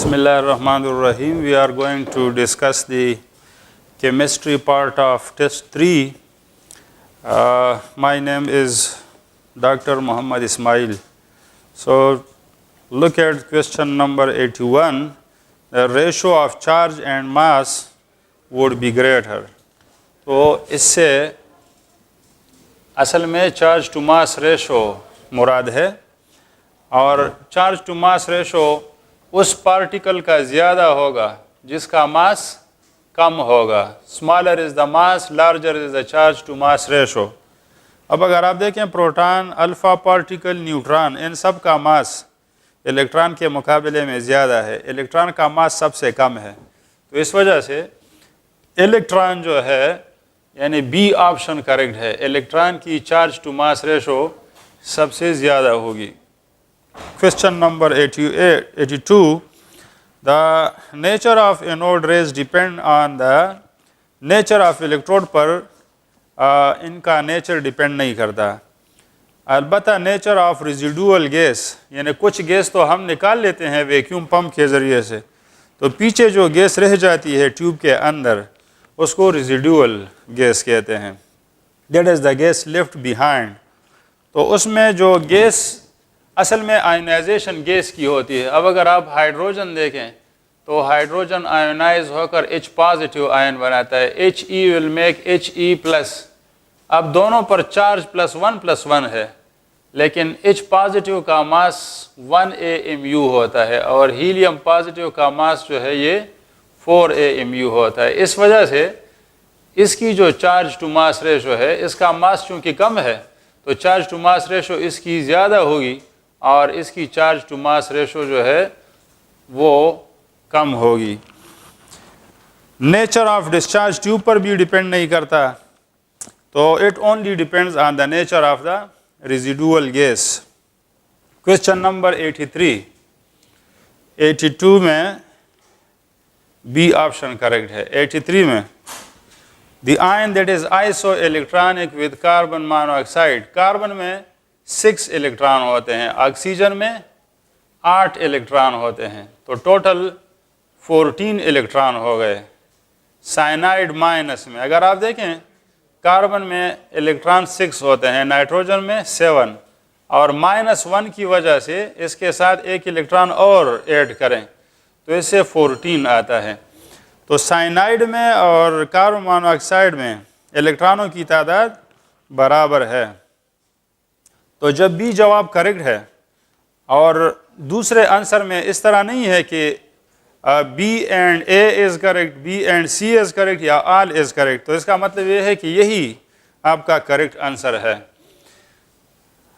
Bismillahirrahmanirrahim. We are going to discuss the chemistry part of test 3. My name is Dr. Muhammad Ismail. So look at question number 81. The ratio of charge and mass would be greater. तो इससे असल में charge to mass ratio मुराद है और charge to mass ratio उस particle का ज़्यादा होगा जिसका मास कम होगा. Smaller is the mass, larger is the charge to mass ratio. अब अगर आप देखें प्रोटॉन, अल्फ़ा पार्टिकल, न्यूट्रॉन, इन सब का मास इलेक्ट्रॉन के मुकाबले में ज़्यादा है. इलेक्ट्रॉन का मास सबसे कम है. तो इस वजह से इलेक्ट्रॉन जो है यानी बी ऑप्शन करेक्ट है. इलेक्ट्रॉन की चार्ज टू मास रेशो सबसे ज़्यादा होगी. Question number 82. The nature of anode rays depend on the nature of electrode पर इनका नेचर डिपेंड नहीं करता. अलबत्ता नेचर ऑफ रेजिडुअल गैस यानी कुछ गैस तो हम निकाल लेते हैं वैक्यूम पंप के ज़रिए से, तो पीछे जो गैस रह जाती है ट्यूब के अंदर उसको रेजिडुअल गैस कहते हैं. That is the gas left behind. तो उसमें जो गैस असल में आयोनाइजेशन गैस की होती है. अब अगर आप हाइड्रोजन देखें तो हाइड्रोजन आयोनाइज होकर H पॉजिटिव आयन बनाता है. He will make He+. अब दोनों पर चार्ज +1+1 है, लेकिन H पॉजिटिव का मास 1 AMU होता है और हीलियम पॉजिटिव का मास जो है ये 4 AMU होता है. इस वजह से इसकी जो चार्ज टू मास रेशो है, इसका मास चूँकि कम है तो चार्ज टू मास रेशो इसकी ज़्यादा होगी और इसकी चार्ज टू मास रेशो जो है वो कम होगी. नेचर ऑफ डिस्चार्ज ट्यूब पर भी डिपेंड नहीं करता, तो it only depends on the nature of the residual gas. Question number 83. 82 में बी ऑप्शन करेक्ट है. 83 में the ion that is iso electronic with carbon monoxide. Carbon में 6 इलेक्ट्रॉन होते हैं, ऑक्सीजन में 8 इलेक्ट्रॉन होते हैं, तो टोटल 14 इलेक्ट्रॉन हो गए. साइनाइड माइनस में अगर आप देखें कार्बन में इलेक्ट्रॉन 6 होते हैं, नाइट्रोजन में 7 और -1 की वजह से इसके साथ एक इलेक्ट्रॉन और ऐड करें तो इससे 14 आता है. तो साइनाइड में और कार्बन मोनोऑक्साइड में इलेक्ट्रॉनों की तादाद बराबर है. तो जब बी जवाब करेक्ट है और दूसरे आंसर में इस तरह नहीं है कि B and A is correct, B and C is correct या ऑल इज़ करेक्ट, तो इसका मतलब ये है कि यही आपका करेक्ट आंसर है.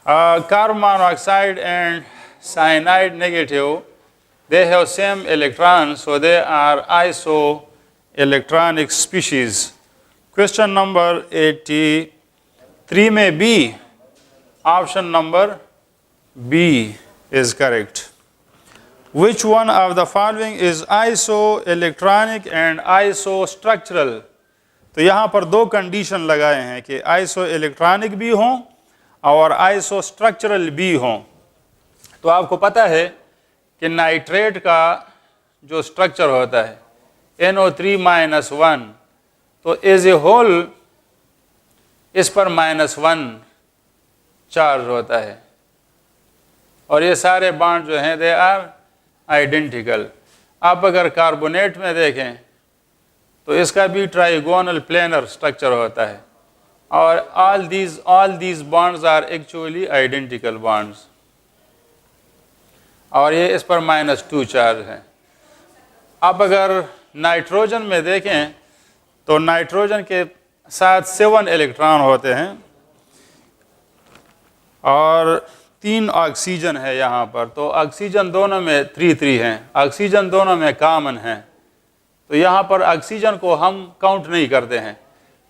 Carbon monoxide and cyanide negative, they have same electrons, so they are isoelectronic species. Question number 83 में B, option number B is correct. Which one of the following is isoelectronic and isostructural? तो यहाँ पर दो condition लगाए हैं कि isoelectronic भी हों और isostructural भी हों. तो आपको पता है कि नाइट्रेट का जो स्ट्रक्चर होता है NO3-1, तो एज ए होल इस पर -1 चार्ज होता है और ये सारे बॉन्ड जो हैं दे आर आइडेंटिकल. आप अगर कार्बोनेट में देखें तो इसका भी ट्राइगोनल प्लेनर स्ट्रक्चर होता है और all these bonds are actually identical bonds और ये इस पर -2 चार्ज है. आप अगर नाइट्रोजन में देखें तो नाइट्रोजन के साथ 7 इलेक्ट्रॉन होते हैं और 3 ऑक्सीजन है यहाँ पर, तो ऑक्सीजन दोनों में 3 हैं, ऑक्सीजन दोनों में कॉमन हैं, तो यहाँ पर ऑक्सीजन को हम काउंट नहीं करते हैं.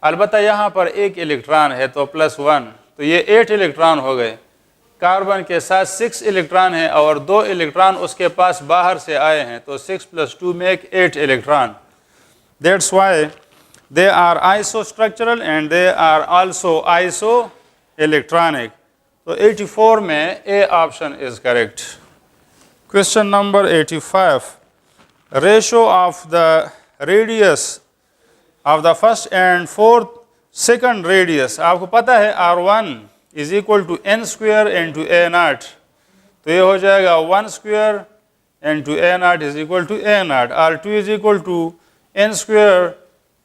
अलबत्ता यहाँ पर 1 इलेक्ट्रॉन है तो +1, तो ये 8 इलेक्ट्रॉन हो गए. कार्बन के साथ 6 इलेक्ट्रॉन हैं और 2 इलेक्ट्रॉन उसके पास बाहर से आए हैं, तो 6 + 2 make 8 electron. That's why they are isostructural and they are also isoelectronic. तो 84 में A option is correct. Question number 85. ratio of the radius of the first and fourth second radius, आपको पता है R1 is equal to n square into a naught, तो ये हो जाएगा 1 square into a naught is equal to a naught. R2 is equal to n square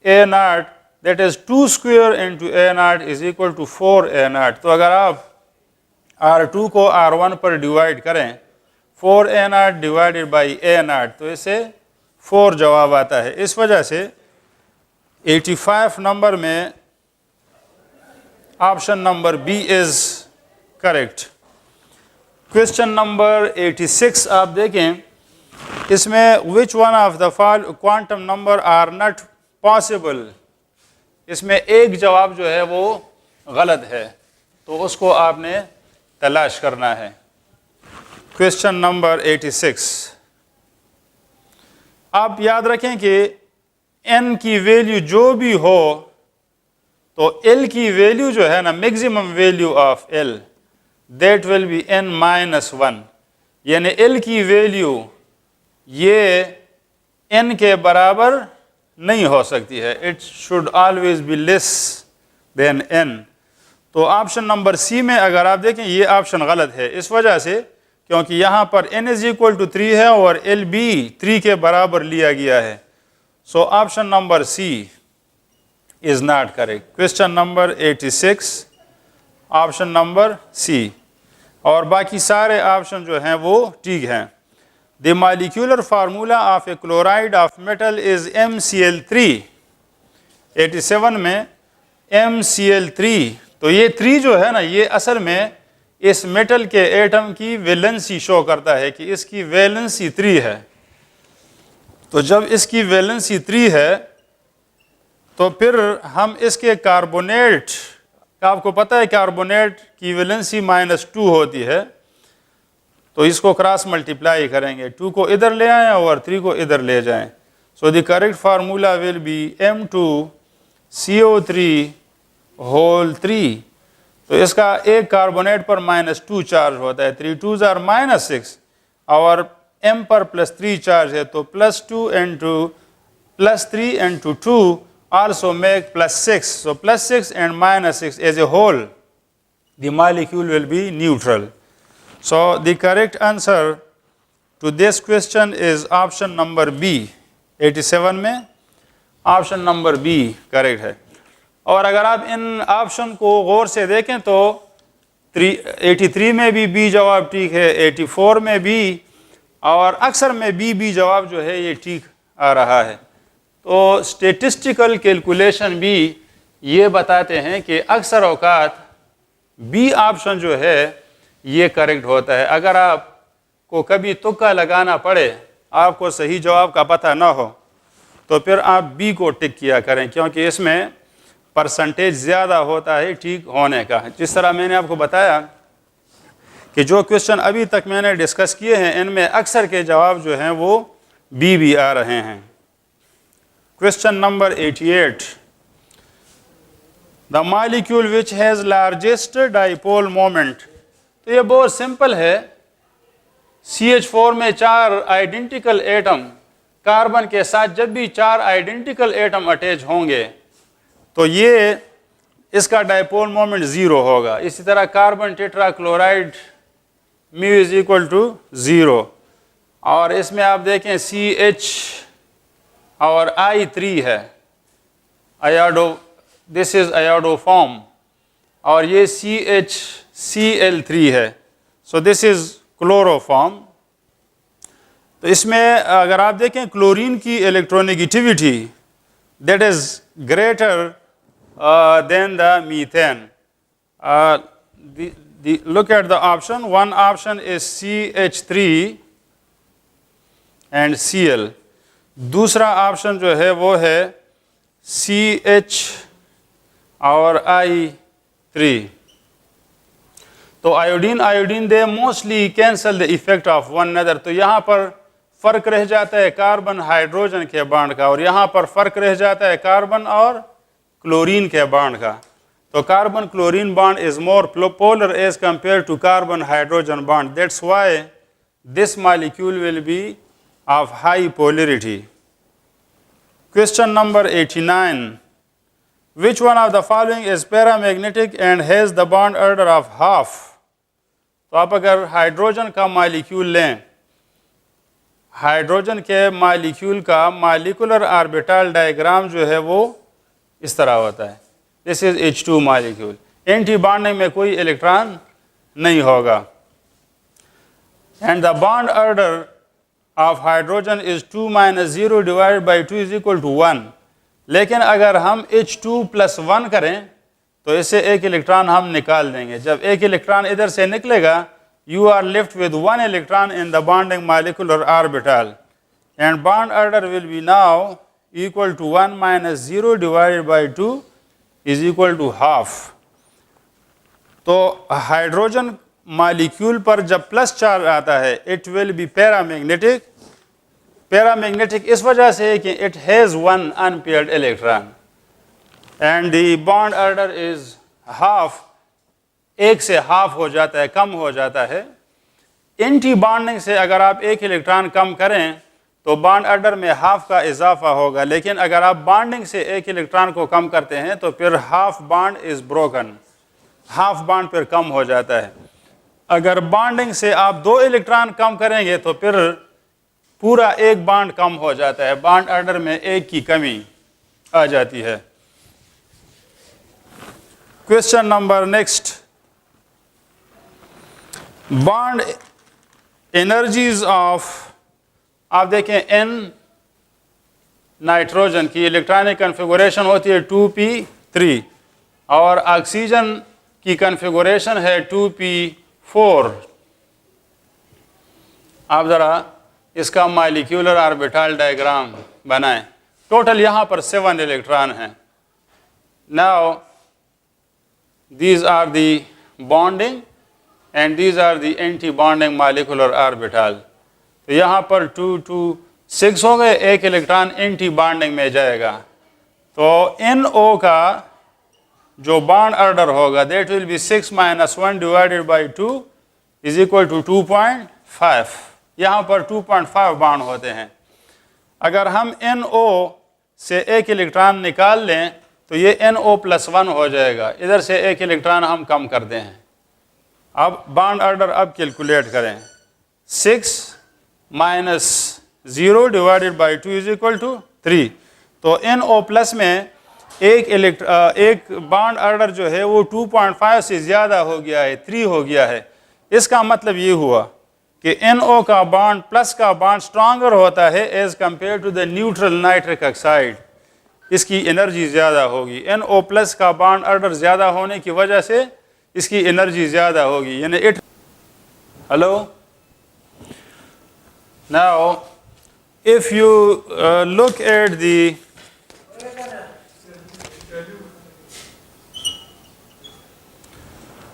a naught, that is 2 square into a naught is equal to 4 a naught. तो अगर आप R2 को R1 पर divide करें 4 a naught divided by a naught, तो इसे 4 जवाब आता है. इस वजह से 85 नंबर में option number B is correct. Question number 86 आप देखें, इसमें which one of the quantum number are not possible, इसमें एक जवाब जो है वो गलत है, तो उसको आपने तलाश करना है. क्वेश्चन नंबर 86, आप याद रखें कि n की वैल्यू जो भी हो तो l की वैल्यू जो है ना, maximum value of l that will B n minus 1, यानी l की वैल्यू ये n के बराबर नहीं हो सकती है. It should always be less then n. तो ऑप्शन नंबर सी में अगर आप देखें ये ऑप्शन गलत है, इस वजह से क्योंकि यहाँ पर n इज इक्वल टू 3 है और l भी 3 के बराबर लिया गया है. So option number C is not correct. Question number 86 option number C, और बाकी सारे ऑप्शन जो हैं वो ठीक हैं. The molecular formula of a chloride of metal is MCl3. 87 में MCl3, तो ये 3 जो है ना, ये असल में इस मेटल के एटम की वैलेंसी शो करता है कि इसकी वैलेंसी 3 है. तो जब इसकी वैलेंसी 3 है तो फिर हम इसके कार्बोनेट, आपको पता है कार्बोनेट की वैलेंसी -2 होती है, तो इसको क्रॉस मल्टीप्लाई करेंगे, 2 को इधर ले आएँ और 3 को इधर ले जाएं. So the correct formula will be M2CO3 whole 3. तो इसका एक कार्बोनेट पर -2 चार्ज होता है, 3 2s are -6 और m पर +3 चार्ज है, तो +2 into +3 into 2 also make +6. So +6 and -6 as a whole, the molecule will be neutral. So the correct answer to this question is option number B. 87 में option number B correct है. और अगर आप इन option को गौर से देखें तो 83 में भी B जवाब ठीक है, 84 में भी, और अक्सर में B जवाब जो है ये ठीक आ रहा है. तो स्टेटिस्टिकल कैलकुलेशन भी ये बताते हैं कि अक्सर औकात B ऑप्शन जो है ये करेक्ट होता है. अगर आपको कभी तुक्का लगाना पड़े, आपको सही जवाब का पता ना हो, तो फिर आप B को टिक किया करें, क्योंकि इसमें परसेंटेज ज़्यादा होता है ठीक होने का. जिस तरह मैंने आपको बताया कि जो क्वेश्चन अभी तक मैंने डिस्कस किए हैं, इनमें अक्सर के जवाब जो हैं वो B भी आ रहे हैं. Question number 88, the molecule which has largest dipole moment. तो ये बहुत सिंपल है. CH4 में 4 आइडेंटिकल एटम, कार्बन के साथ जब भी 4 आइडेंटिकल एटम अटैच होंगे तो ये इसका डाइपोल मोमेंट 0 होगा. इसी तरह carbon tetrachloride μ is equal to 0, और इसमें आप देखें CH और I3 है, iodo, this is iodoform, और ये CHCl3 है, सो दिस इज क्लोरोफॉर्म. तो इसमें अगर आप देखें क्लोरीन की electronegativity that is greater than the methane. Look at the option. One option is CH3 and Cl. दूसरा ऑप्शन जो है वो है CH और I3. तो iodine they mostly cancel the effect of one another. तो यहाँ पर फ़र्क रह जाता है कार्बन हाइड्रोजन के बॉन्ड का, और यहाँ पर फ़र्क रह जाता है कार्बन और क्लोरीन के बॉन्ड का. तो carbon chlorine bond is more polar as compare to carbon hydrogen bond. That's why this molecule will be of high polarity. Question number 89. Which one of the following is paramagnetic and has the bond order of half? तो आप अगर hydrogen का molecule लें, hydrogen के molecule का molecular orbital diagram जो है वो इस तरह होता है. This is H2 molecule. Anti bonding में कोई इलेक्ट्रॉन नहीं होगा. And the bond order of hydrogen is 2 - 0 divided by 2 is equal to 1. लेकिन अगर हम H2+1 करें तो इससे एक इलेक्ट्रॉन हम निकाल देंगे. जब एक इलेक्ट्रॉन इधर से निकलेगा, you are left with one electron in the bonding molecular orbital, and bond order will be now equal to 1 - 0 divided by 2 is equal to half. तो हाइड्रोजन मॉलिक्यूल पर जब प्लस चार्ज आता है, it will be paramagnetic. Paramagnetic इस वजह से है कि it has one unpaired electron and the bond order is half. एक से हाफ हो जाता है, कम हो जाता है. एंटी बॉन्डिंग से अगर आप एक इलेक्ट्रॉन कम करें तो बॉन्ड ऑर्डर में हाफ का इजाफा होगा. लेकिन अगर आप बॉन्डिंग से एक इलेक्ट्रॉन को कम करते हैं तो फिर half bond is broken, half bond फिर कम हो जाता है. अगर बॉन्डिंग से आप 2 इलेक्ट्रॉन कम करेंगे तो फिर पूरा एक बॉन्ड कम हो जाता है. बॉन्ड ऑर्डर में एक की कमी आ जाती है. Question number next. Bond energies of, आप देखें N नाइट्रोजन की इलेक्ट्रॉनिक कन्फिगुरेशन होती है 2p3 और ऑक्सीजन की कन्फिगुरेशन है 2p4. आप ज़रा इसका मॉलिक्यूलर ऑर्बिटल डायग्राम बनाएं. टोटल यहाँ पर 7 इलेक्ट्रॉन हैं. Now these are the bonding and these are the anti-bonding molecular orbital. तो यहाँ पर 2 2 6 हो गए, एक इलेक्ट्रॉन एंटी बॉन्डिंग में जाएगा. तो NO का जो बॉन्ड ऑर्डर होगा that will be 6 - 1 divided by 2 is equal to 2.5. यहाँ पर 2.5 बॉन्ड होते हैं. अगर हम NO से एक इलेक्ट्रॉन निकाल लें तो ये NO+1 हो जाएगा. इधर से एक इलेक्ट्रॉन हम कम कर दें. अब बॉन्ड ऑर्डर अब कैलकुलेट करें. 6 - 0 divided by 2 is equal to 3. तो NO+ में एक बॉन्ड ऑर्डर जो है वो 2.5 से ज़्यादा हो गया है, 3 हो गया है. इसका मतलब ये हुआ कि NO का बॉन्ड प्लस का बॉन्ड स्ट्रांगर होता है as compare to the neutral nitric oxide. इसकी एनर्जी ज़्यादा होगी. NO+ का बॉन्ड ऑर्डर ज़्यादा होने की वजह से इसकी एनर्जी ज़्यादा होगी. यानी it hello now if you look at the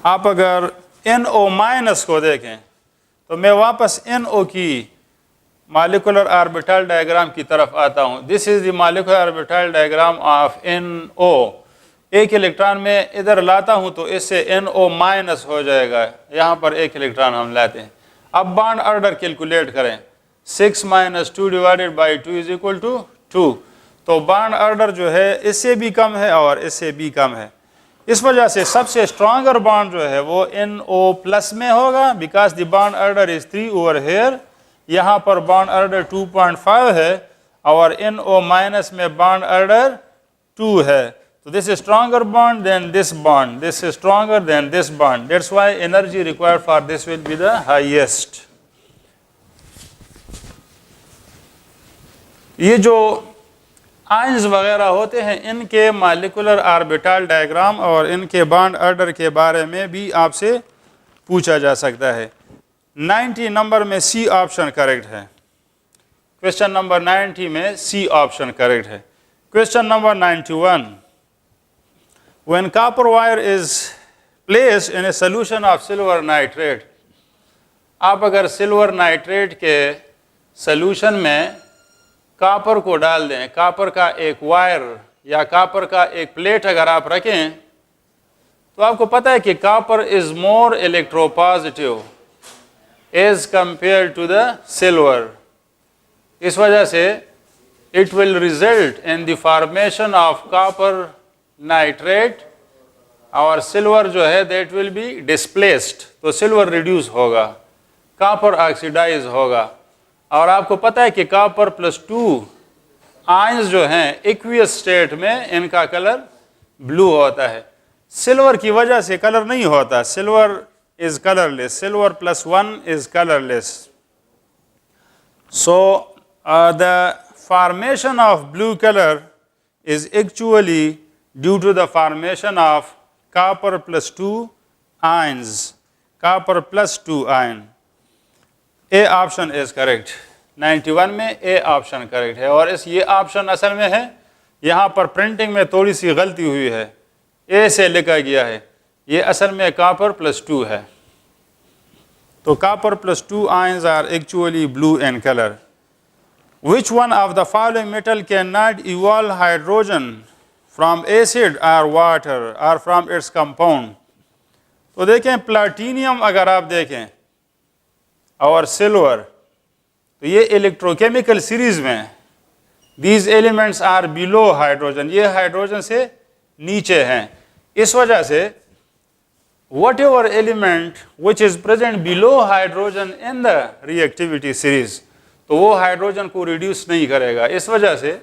आप अगर NO- को देखें तो मैं वापस NO की मॉलिक्यूलर ऑर्बिटल डायग्राम की तरफ आता हूँ. This is the molecular orbital diagram of NO. एक इलेक्ट्रॉन में इधर लाता हूँ तो इससे NO- हो जाएगा. यहाँ पर एक इलेक्ट्रॉन हम लाते हैं. अब बॉन्ड ऑर्डर कैलकुलेट करें. 6 - 2 divided by 2 is equal to 2. तो बॉन्ड ऑर्डर जो है इससे भी कम है और इससे भी कम है. इस वजह से सबसे स्ट्रॉन्गर बॉन्ड जो है वो NO+ में होगा because the bond order is 3 over here. यहाँ पर बॉन्ड ऑर्डर 2.5 है और NO- में बॉन्ड ऑर्डर 2 है. तो this is stronger bond than this bond, this is stronger than this bond. That's why energy required for this will be the highest. ये जो ions वगैरह होते हैं इनके मॉलिक्यूलर ऑर्बिटल डायग्राम और इनके बॉन्ड ऑर्डर के बारे में भी आपसे पूछा जा सकता है. 90 नंबर में सी ऑप्शन करेक्ट है. क्वेश्चन नंबर 90 में सी ऑप्शन करेक्ट है. Question number 91. When copper wire is placed in a solution of silver nitrate, आप अगर सिल्वर नाइट्रेट के सॉल्यूशन में कॉपर को डाल दें, कॉपर का एक वायर या कॉपर का एक प्लेट अगर आप रखें तो आपको पता है कि copper is more electropositive as compare to the silver. इस वजह से it will result in the formation of copper nitrate और सिल्वर जो है that will be displaced, तो सिल्वर रिड्यूस होगा, कॉपर ऑक्सीडाइज होगा। और आपको पता है कि कॉपर प्लस 2 आयंस जो हैं एक्वियस स्टेट में इनका कलर ब्लू होता है। सिल्वर की वजह से कलर नहीं होता, silver is colourless, silver plus 1 is colourless. So the formation of blue color is actually due to the formation of copper plus 2 ions, copper plus 2 ion. A option is correct. 91 में A option correct है। और इस ये option असल में है, यहाँ पर प्रिंटिंग में थोड़ी सी गलती हुई है, A से लिखा गया है, ये असल में copper plus 2 है। तो copper plus 2 ions are actually blue in color. Which one of the following metal cannot evolve hydrogen from acid or water or from its compound? तो देखें प्लाटीनियम अगर आप देखें और सिल्वर, तो ये इलेक्ट्रोकेमिकल सीरीज में these elements are below hydrogen, ये हाइड्रोजन से नीचे हैं। इस वजह से whatever element which is present below hydrogen in the reactivity series, तो वो हाइड्रोजन को रिड्यूस नहीं करेगा। इस वजह से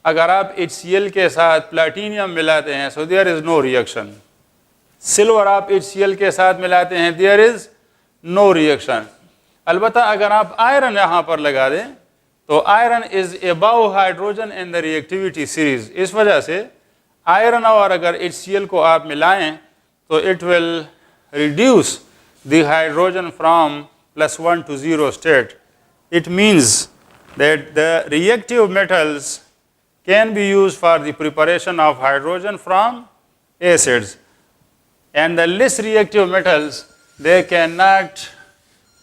अगर आप HCl के साथ प्लैटिनियम मिलाते हैं so there is no reaction, silver आप HCl के साथ मिलाते हैं देयर इज़ नो रिएक्शन। अलबत्ता अगर आप आयरन यहाँ पर लगा दें तो iron is above hydrogen in the reactivity series, इस वजह से आयरन और अगर HCl को आप मिलाएं तो it will reduce the hydrogen from +1 to 0 state. It means that the reactive metals can be used for the preparation of hydrogen from acids, and the less reactive metals, they cannot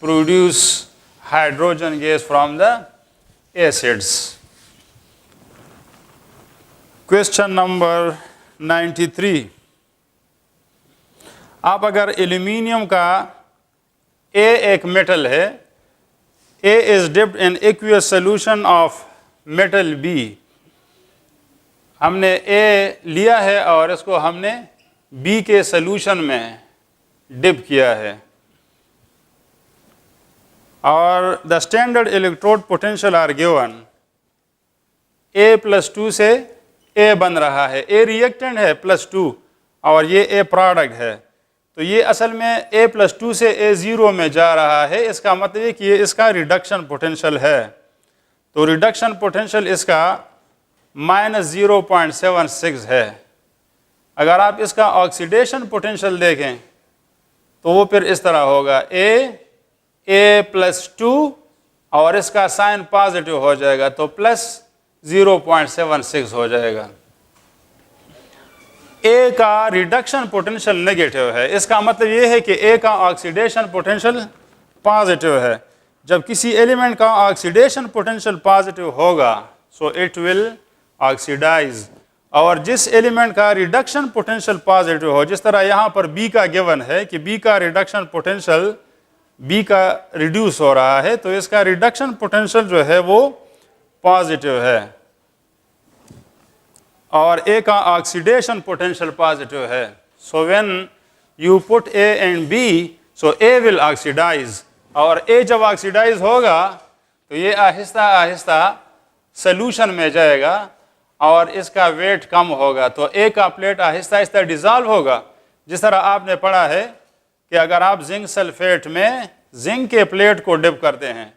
produce hydrogen gas from the acids. Question number 93. आप अगर aluminium का A एक metal है, A is dipped in aqueous solution of metal B. हमने A लिया है और इसको हमने B के सॉल्यूशन में डिप किया है और the standard electrode potential are given. A plus 2 से A बन रहा है, A reactant है +2 और ये A प्रोडक्ट है, तो ये असल में A plus 2 से A 0 में जा रहा है। इसका मतलब है कि ये इसका रिडक्शन पोटेंशियल है, तो रिडक्शन पोटेंशियल इसका -0.76 है। अगर आप इसका ऑक्सीडेशन पोटेंशियल देखें तो वो फिर इस तरह होगा A plus 2 और इसका साइन पॉजिटिव हो जाएगा तो +0.76 हो जाएगा। A का रिडक्शन पोटेंशियल नेगेटिव है, इसका मतलब ये है कि A का ऑक्सीडेशन पोटेंशियल पॉजिटिव है। जब किसी एलिमेंट का ऑक्सीडेशन पोटेंशियल पॉजिटिव होगा सो इट विल ऑक्सीडाइज, और जिस एलिमेंट का रिडक्शन पोटेंशियल पॉजिटिव हो, जिस तरह यहाँ पर B का गिवन है कि B का रिडक्शन पोटेंशियल B का रिड्यूस हो रहा है, तो इसका रिडक्शन पोटेंशियल जो है वो पॉजिटिव है और A का ऑक्सीडेशन पोटेंशियल पॉजिटिव है। So when you put A and B so A will oxidize, और A जब ऑक्सीडाइज होगा तो ये आहिस्ता आहिस्ता सॉल्यूशन में जाएगा और इसका वेट कम होगा, तो A का प्लेट आहिस्ता आहिस्ता डिज़ोल्व होगा। जिस तरह आपने पढ़ा है कि अगर आप जिंक सल्फेट में जिंक के प्लेट को डिप करते हैं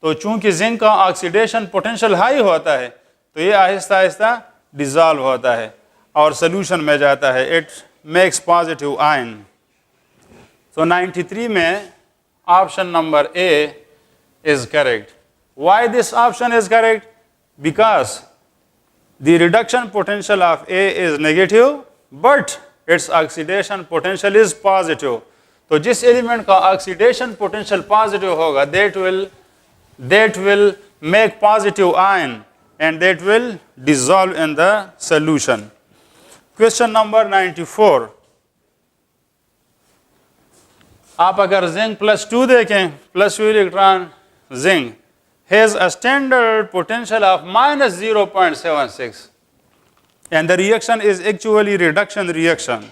तो चूंकि जिंक का ऑक्सीडेशन पोटेंशियल हाई होता है तो ये आहिस्ता आहिस्ता डिज़ोल्व होता है और सॉल्यूशन में जाता है, इट मेक्स पॉजिटिव आयन। सो 93 में option number A is correct. Why this option is correct? Because the reduction potential of A is negative but its oxidation potential is positive. तो जिस एलिमेंट का ऑक्सीडेशन पोटेंशियल पॉजिटिव होगा that will make positive ion and that will dissolve in the solution. Question number 94. आप अगर zinc +2 देखें, +2 electron zinc has a standard potential of minus 0.76 and the reaction is actually reduction reaction.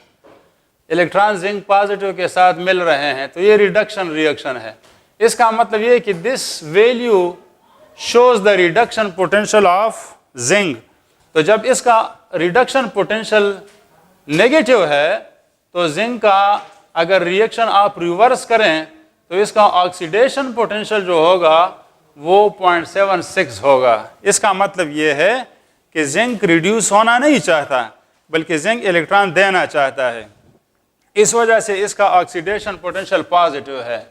Electron zinc positive के साथ मिल रहे हैं तो ये reduction reaction है. इसका मतलब ये कि this value shows the reduction potential of zinc. तो जब इसका रिडक्शन पोटेंशियल नेगेटिव है तो जिंक का अगर रिएक्शन आप रिवर्स करें तो इसका ऑक्सीडेशन पोटेंशियल जो होगा वो 0.76 होगा. इसका मतलब ये है कि जिंक रिड्यूस होना नहीं चाहता बल्कि जिंक इलेक्ट्रॉन देना चाहता है. इस वजह से इसका ऑक्सीडेशन पोटेंशियल पॉजिटिव है.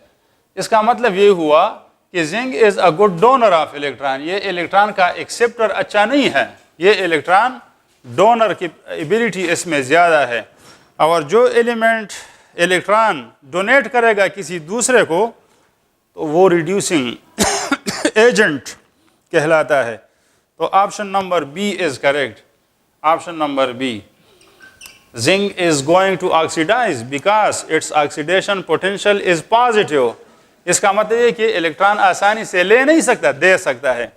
इसका मतलब ये हुआ कि zinc is a good donor of electron. ये इलेक्ट्रॉन का एक्सेप्टर अच्छा नहीं है, ये इलेक्ट्रॉन डोनर की एबिलिटी इसमें ज़्यादा है. और जो एलिमेंट इलेक्ट्रॉन डोनेट करेगा किसी दूसरे को तो वो रिड्यूसिंग एजेंट कहलाता है. तो option number B is correct. Option number B, zinc is going to oxidize because its oxidation potential is positive. इसका मतलब है कि इलेक्ट्रॉन आसानी से ले नहीं सकता, दे सकता है.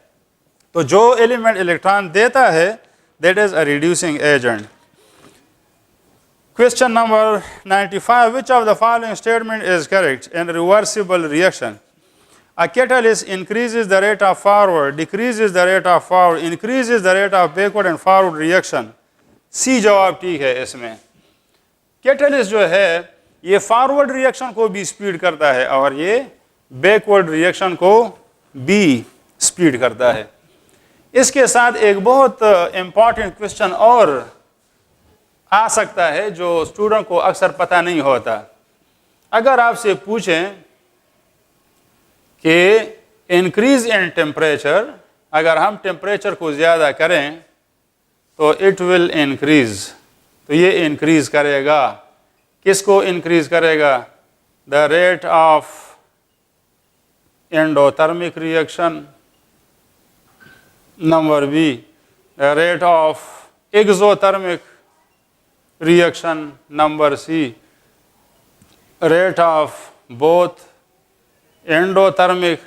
तो जो एलिमेंट इलेक्ट्रॉन देता है that is a reducing agent. Question number 95. Which of the following statement is correct? In reversible reaction, a catalyst increases the rate of forward, decreases the rate of forward, increases the rate of backward and forward reaction. C जवाब ठीक है इसमें. Catalyst जो है ये forward reaction को भी speed करता है और ये बैकवर्ड रिएक्शन को भी स्पीड करता है. इसके साथ एक बहुत इंपॉर्टेंट क्वेश्चन और आ सकता है जो स्टूडेंट को अक्सर पता नहीं होता. अगर आपसे पूछें कि इंक्रीज इन टेम्परेचर, अगर हम टेम्परेचर को ज़्यादा करें तो इट विल इंक्रीज, तो ये इंक्रीज करेगा. किसको इंक्रीज करेगा? The rate of endothermic reaction. Number B, the rate of exothermic reaction. Number C, rate of both endothermic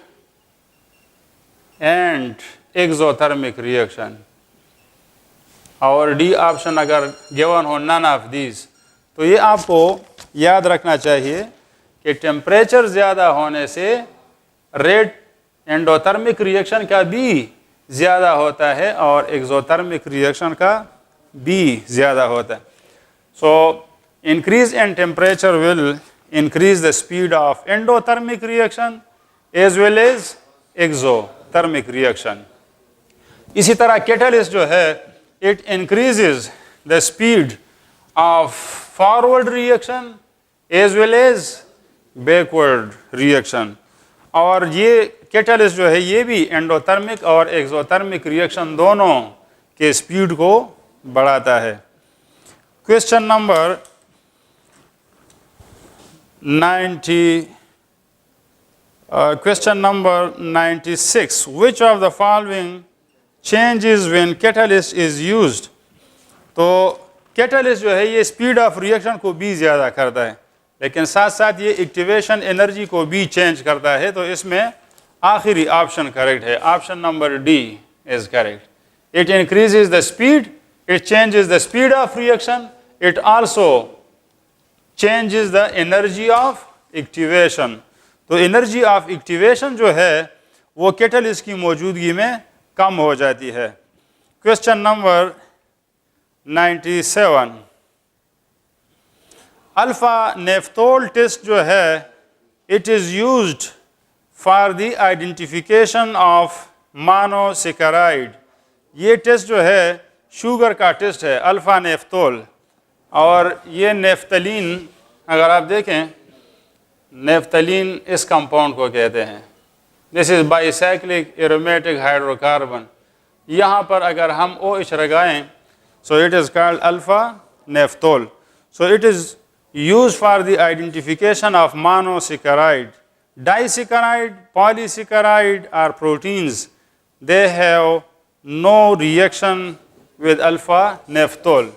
and exothermic reaction. और D ऑप्शन अगर गिवन हो none of these तो ये आपको याद रखना चाहिए कि टेम्परेचर ज़्यादा होने से रेट एंडोथर्मिक रिएक्शन का भी ज़्यादा होता है और एक्सोथर्मिक रिएक्शन का भी ज़्यादा होता है. So, increase in temperature will increase the speed of endothermic reaction as well as exothermic reaction. इसी तरह catalyst जो है it increases the speed of forward reaction as well as backward reaction. और ये catalyst जो है ये भी endothermic और exothermic reaction दोनों के स्पीड को बढ़ाता है. Question number 96. Which of the following changes when catalyst is used? तो catalyst जो है ये speed of reaction को भी ज़्यादा करता है लेकिन साथ साथ ये एक्टिवेशन एनर्जी को भी चेंज करता है. तो इसमें आखिरी ऑप्शन करेक्ट है. Option number D is correct. It increases the speed, it changes the speed of reaction, it also changes the energy of activation. तो energy of activation जो है वो कैटलिस्ट की मौजूदगी में कम हो जाती है. Question number 97. Alpha naphthol test जो है it is used for the identification of monosaccharide. ये टेस्ट जो है शुगर का टेस्ट है, अल्फ़ा नेफ्थोल. और ये नेफ्थलीन अगर आप देखें, नेफ्थलीन इस कंपाउंड को कहते हैं. This is bicyclic aromatic hydrocarbon. यहाँ पर अगर हम OH लगाएं सो it is called alpha naphthol. So it is used for the identification of monosaccharide. Disaccharide, polysaccharide are proteins. They have no reaction with alpha nephthol.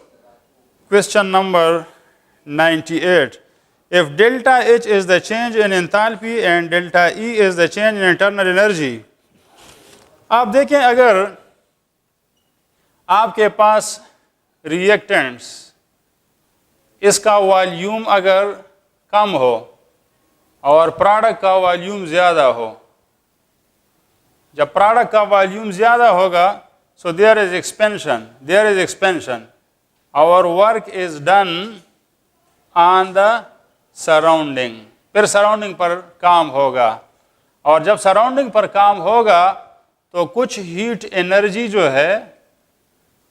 Question number 98. If delta H is the change in enthalpy and delta E is the change in internal energy, आप देखें, अगर आपके पास reactants, इसका volume अगर कम हो और product का volume ज़्यादा हो, जब प्रोडक्ट का वॉल्यूम ज़्यादा होगा, so there is expansion, our work is done on the surrounding, फिर सराउंडिंग पर काम होगा, और जब सराउंडिंग पर काम होगा तो कुछ हीट एनर्जी जो है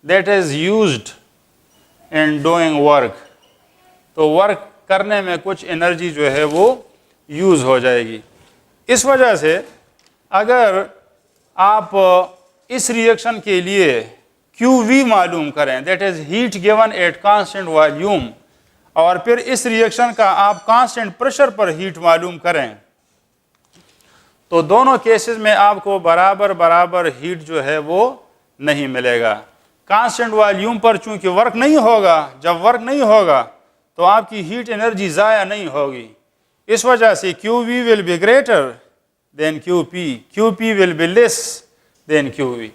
that is used in doing work, तो वर्क करने में कुछ एनर्जी जो है वो यूज़ हो जाएगी। इस वजह से अगर आप इस रिएक्शन के लिए QV मालूम करें, that is heat given at constant volume, और फिर इस रिएक्शन का आप कांस्टेंट प्रेशर पर हीट मालूम करें, तो दोनों केसेस में आपको बराबर बराबर हीट जो है वो नहीं मिलेगा। कांस्टेंट वॉल्यूम पर चूंकि वर्क नहीं होगा, जब वर्क नहीं होगा तो आपकी हीट एनर्जी ज़ाया नहीं होगी, इस वजह से QV will be greater than QP, QP will be less than QV,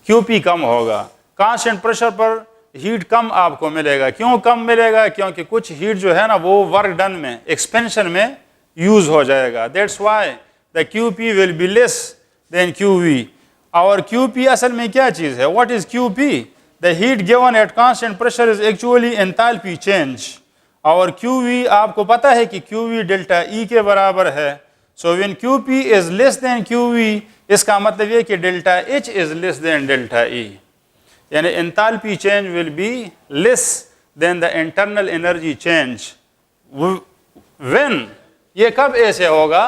QP कम होगा। कांस्टेंट प्रेशर पर हीट कम आपको मिलेगा। क्यों कम मिलेगा? क्योंकि कुछ हीट जो है ना वो वर्क डन में, एक्सपेंशन में यूज हो जाएगा। That's why the QP will be less than QV। और QP असल में क्या चीज़ है? What is QP? The heat given at constant pressure is actually enthalpy change, और QV आपको पता है कि QV डेल्टा E के बराबर है। So when QP is less than QV, इसका मतलब ये कि delta H is less than delta E, यानी enthalpy change will be less than the internal energy change. When, ये कब ऐसे होगा?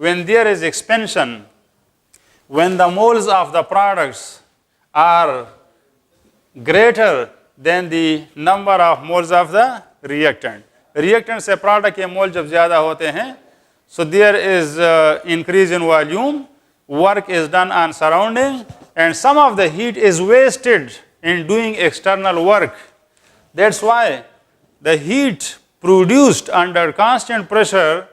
When there is expansion, when the moles of the products are greater than the number of moles of the reactant. Reactant से product के मोल जब ज़्यादा होते हैं, so there is increase in volume, work is done on surrounding, and some of the heat is wasted in doing external work. That's why the heat produced under constant pressure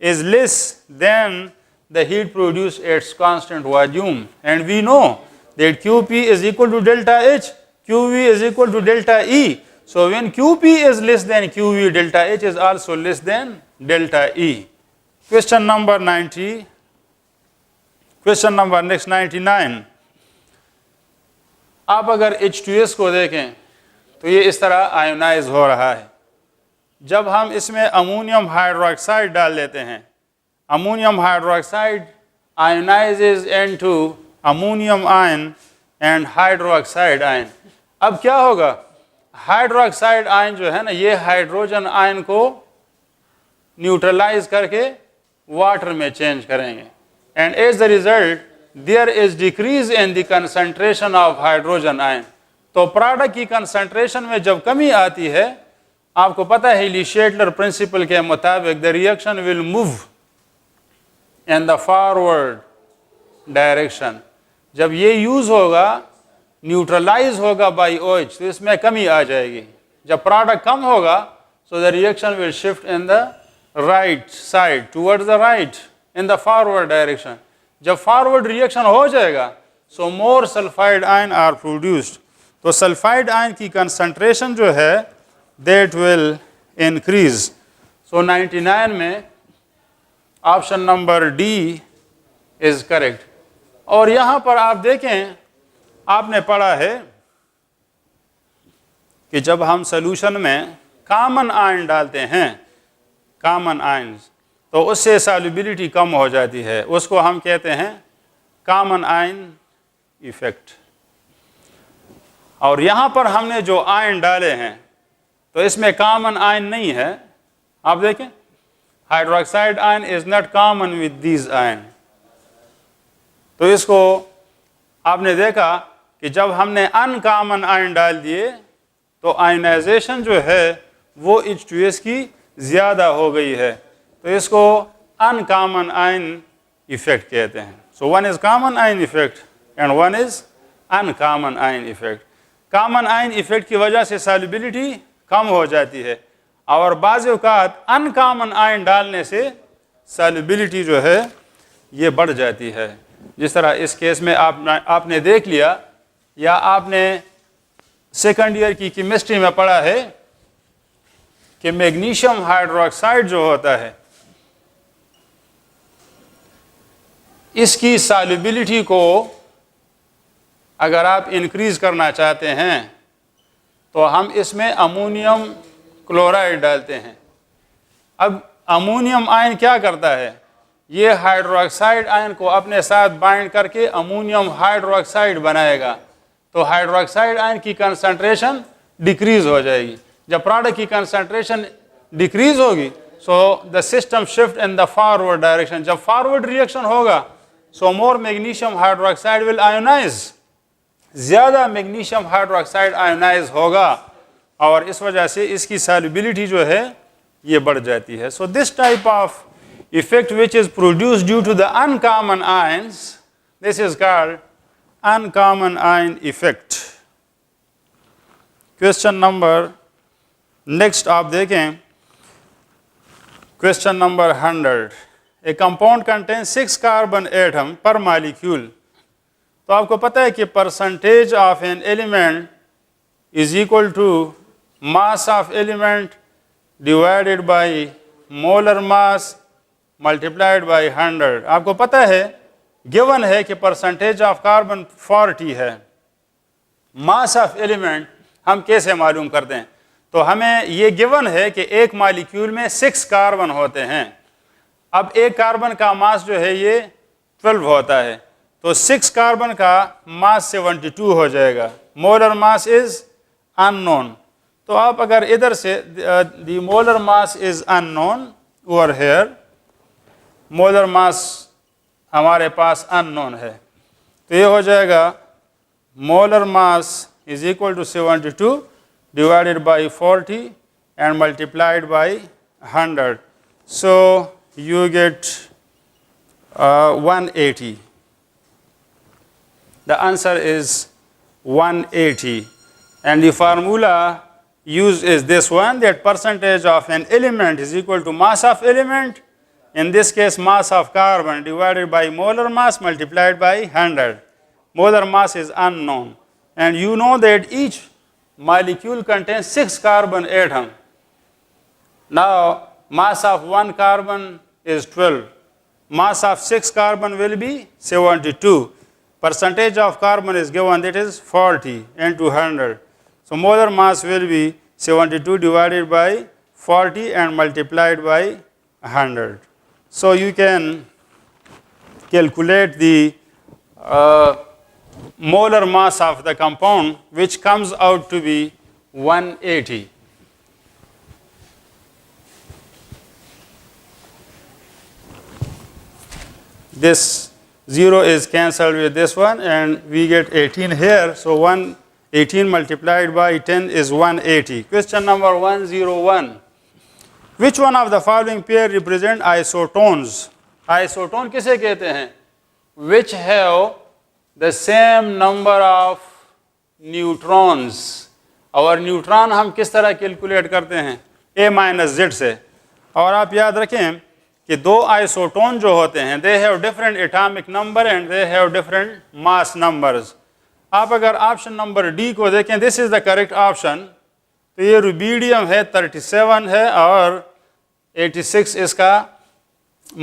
is less than the heat produced at constant volume, and we know that QP is equal to delta H, QV is equal to delta E. So when QP is less than QV, delta H is also less than delta E. Question number 90. Question number next 99. आप अगर H2S को देखें तो ये इस तरह ionise हो रहा है। जब हम इसमें अमोनियम हाइड्रोक्साइड डाल देते हैं, ammonium hydroxide ionizes into ammonium ion and hydroxide ion. अब क्या होगा? हाइड्रोक्साइड आयन जो है ना, ये हाइड्रोजन आयन को न्यूट्रलाइज करके वाटर में चेंज करेंगे, and as the result there is decrease in the concentration of hydrogen ion. तो प्रोडक्ट की कंसंट्रेशन में जब कमी आती है, आपको पता है ली शेटलर प्रिंसिपल के मुताबिक the reaction will move in the forward direction. जब ये यूज होगा, न्यूट्रलाइज होगा बाई OH, तो इसमें कमी आ जाएगी। जब प्रोडक्ट कम होगा, so the reaction will shift in the right side, towards the right, in the forward direction. जब फॉरवर्ड रिएक्शन हो जाएगा, सो मोर सल्फाइड आयन आर प्रोड्यूस्ड। तो सल्फाइड आयन की कंसंट्रेशन जो है दैट विल इंक्रीज। सो 99 में option number D is correct. और यहां पर आप देखें, आपने पढ़ा है कि जब हम सॉल्यूशन में कॉमन आयन डालते हैं, कॉमन आयन्स, तो उससे सॉल्युबिलिटी कम हो जाती है। उसको हम कहते हैं कॉमन आयन इफेक्ट। और यहां पर हमने जो आयन डाले हैं, तो इसमें कॉमन आयन नहीं है। आप देखें, hydroxide ion is not common with these ion. तो इसको आपने देखा कि जब हमने अनकॉमन आयन डाल दिए, तो आयनाइजेशन जो है वो H2S की ज़्यादा हो गई है। तो इसको अनकॉमन आयन इफेक्ट कहते हैं। So one is common ion effect and one is uncommon ion effect. Common ion effect की वजह से सॉल्युबिलिटी कम हो जाती है, और बाज़ औक़ात अनकॉमन आयन डालने से सॉल्युबिलिटी जो है ये बढ़ जाती है। जिस तरह इस केस में आपने देख लिया या आपने सेकंड ईयर की केमिस्ट्री में पढ़ा है कि मैग्नीशियम हाइड्रोक्साइड जो होता है इसकी सॉल्युबिलिटी को अगर आप इंक्रीज करना चाहते हैं तो हम इसमें अमोनियम क्लोराइड डालते हैं। अब अमोनियम आयन क्या करता है, ये हाइड्रोक्साइड आयन को अपने साथ बाइंड करके अमोनियम हाइड्रोक्साइड बनाएगा, तो हाइड्रोक्साइड आयन की कंसंट्रेशन डिक्रीज हो जाएगी। जब प्रोडक्ट की कंसंट्रेशन डिक्रीज होगी so the system shift in the forward direction. जब फॉरवर्ड रिएक्शन होगा सो मोर मैग्नीशियम हाइड्रोक्साइड विल आयोनाइज, ज़्यादा मैग्नीशियम हाइड्रोक्साइड आयोनाइज होगा और इस वजह से इसकी सॉल्युबिलिटी जो है ये बढ़ जाती है। So this type of effect which is produced due to the uncommon ions, this is called uncommon ion effect. Question number next आप देखें, question number 100. A compound contains 6 carbon atom per molecule. तो आपको पता है कि percentage of an element is equal to mass of element divided by molar mass multiplied by 100। आपको पता है गिवन है कि परसेंटेज ऑफ कार्बन 40 है। मास ऑफ एलिमेंट हम कैसे मालूम करते हैं, तो हमें ये गिवन है कि एक मॉलिक्यूल में 6 कार्बन होते हैं। अब एक कार्बन का मास जो है ये 12 होता है, तो 6 कार्बन का मास 72 हो जाएगा। मोलर मास इज अननोन, तो आप अगर इधर से the molar mass is unknown over here, molar mass हमारे पास अननोन है, तो ये हो जाएगा molar mass is equal to 72 divided by 40 and multiplied by 100। So you get 180। The answer is 180 and the formula used is this one, that percentage of an element is equal to mass of element, in this case mass of carbon divided by molar mass multiplied by 100. Molar mass is unknown and you know that each molecule contains 6 carbon atom. Now mass of 1 carbon is 12, mass of 6 carbon will be 72, percentage of carbon is given, that is 40 into 100. So molar mass will be 72 divided by 40 and multiplied by 100. So you can calculate the molar mass of the compound, which comes out to be 180. This 0 is cancelled with this one and we get 18 here. So 118 multiplied by 10 is 180. Question number 101. Which one of the following pair represent isotones? Isotone किसे कहते हैं? Which have the same number of neutrons. और neutron हम किस तरह calculate करते हैं? A minus Z से। और आप याद रखें कि दो आइसोटोन जो होते हैं they have different atomic number and they have different mass numbers. आप अगर ऑप्शन नंबर डी को देखें, this is the correct option, तो ये रुबीडियम है 37 है और 86 इसका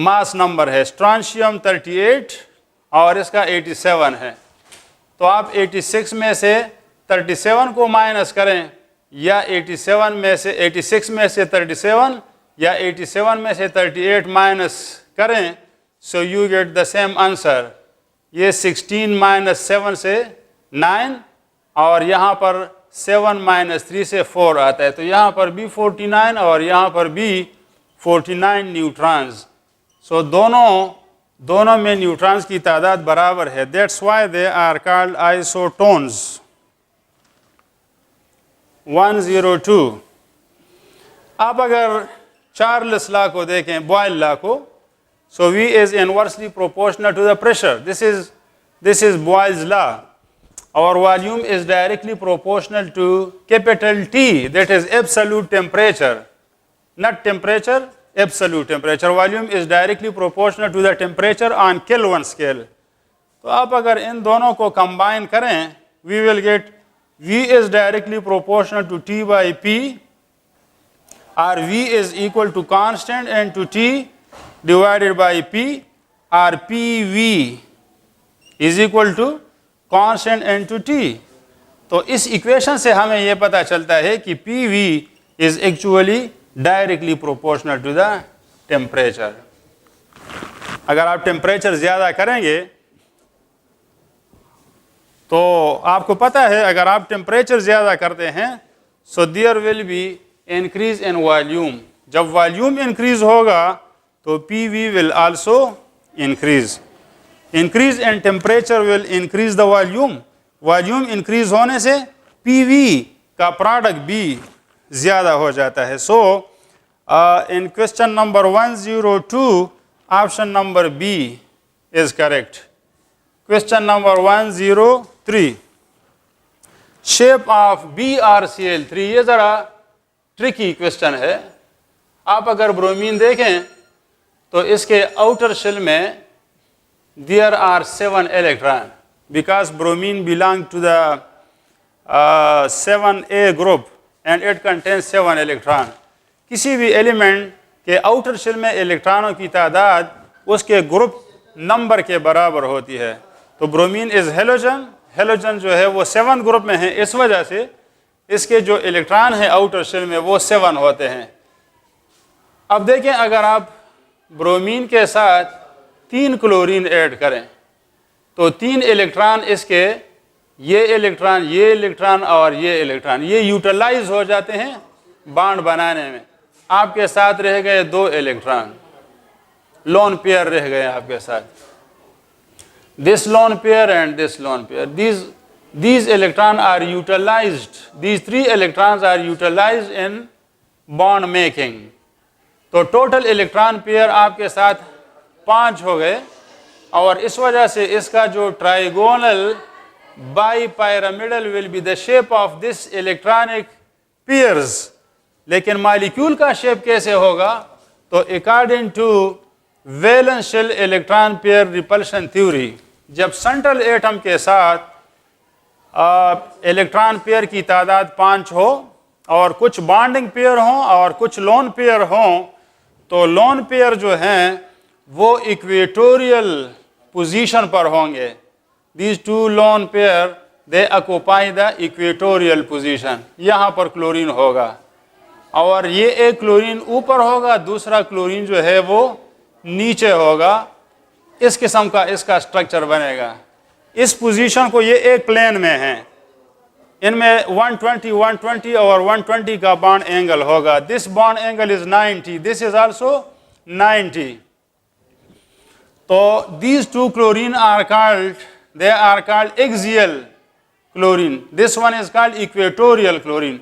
मास नंबर है। स्ट्रॉन्शियम 38 और इसका 87 है। तो आप 86 में से 37 को माइनस करें या 87 में से 86 में से 37 या 87 में से 38 माइनस करें, सो you get the same answer. ये 16 माइनस 7 से 9 और यहाँ पर 7 माइनस 3 से 4 आता है, तो यहाँ पर भी 49 और यहाँ पर भी 49 न्यूट्रॉन्स। सो दोनों में न्यूट्रॉन्स की तादाद बराबर है। That's why they are called isotones. 102। आप अगर चार्ल्स लॉ को देखें, बॉयल लॉ को, सो V is inversely proportional to the pressure. This is Boyle's law. Our volume is directly proportional to capital T, that is absolute temperature. Not temperature, absolute temperature. Volume is directly proportional to the temperature on Kelvin scale. तो आप अगर इन दोनों को combine करें, we will get V is directly proportional to T by P, or V is equal to constant and to T divided by P, or PV is equal to constant and to T. तो इस equation से हमें यह पता चलता है कि PV is actually directly proportional to the temperature. अगर आप टेम्परेचर ज़्यादा करेंगे तो आपको पता है अगर आप टेम्परेचर ज़्यादा करते हैं so there will be increase in volume. जब वॉल्यूम इंक्रीज होगा तो PV will also increase. Increase in temperature will increase the volume. Volume increase होने से PV का प्रोडक्ट भी ज़्यादा हो जाता है. So in question number 102 option number B is correct. Question number 103 shape of BrCl3. ये ज़रा ट्रिकी क्वेश्चन है. आप अगर ब्रोमीन देखें तो इसके आउटर शेल में there are 7 electron because bromine belong to the 7A group and it contains 7 electron. किसी भी एलिमेंट के आउटर शेल में इलेक्ट्रॉनों की तादाद उसके ग्रुप नंबर के बराबर होती है. तो ब्रोमीन इज़ हेलोजन. हेलोजन जो है वो 7 ग्रुप में है, इस वजह से इसके जो इलेक्ट्रॉन है आउटर शेल में वो 7 होते हैं. अब देखें अगर आप ब्रोमीन के साथ 3 क्लोरीन ऐड करें तो 3 इलेक्ट्रॉन इसके, ये इलेक्ट्रॉन और ये इलेक्ट्रॉन ये यूटिलाइज हो जाते हैं बॉन्ड बनाने में. आपके साथ रह गए 2 इलेक्ट्रॉन, लोन पेयर रह गए आपके साथ. This lone pair and this lone pair. These electrons are utilized. These 3 electrons are utilized in bond making. तो टोटल इलेक्ट्रॉन पेयर आपके साथ 5 हो गए और इस वजह से इसका जो trigonal bipyramidal will be the shape of this electronic pairs. लेकिन मॉलिक्यूल का शेप कैसे होगा? तो according to valence shell electron pair repulsion theory, जब सेंट्रल एटम के साथ इलेक्ट्रॉन पेयर की तादाद 5 हो और कुछ बॉन्डिंग पेयर हों और कुछ लोन पेयर हों, तो लोन पेयर जो हैं वो इक्वेटोरियल पोजीशन पर होंगे. These 2 lone pair they occupy the equatorial position. यहाँ पर क्लोरीन होगा और ये एक क्लोरीन ऊपर होगा, दूसरा क्लोरीन जो है वो नीचे होगा. इस किस्म का इसका स्ट्रक्चर बनेगा. इस पोजीशन को ये एक प्लेन में है, इनमें 120 और 120 का बॉन्ड एंगल होगा. This bond angle is 90, this is also 90. तो these 2 chlorine are called axial chlorine. This one is called equatorial chlorine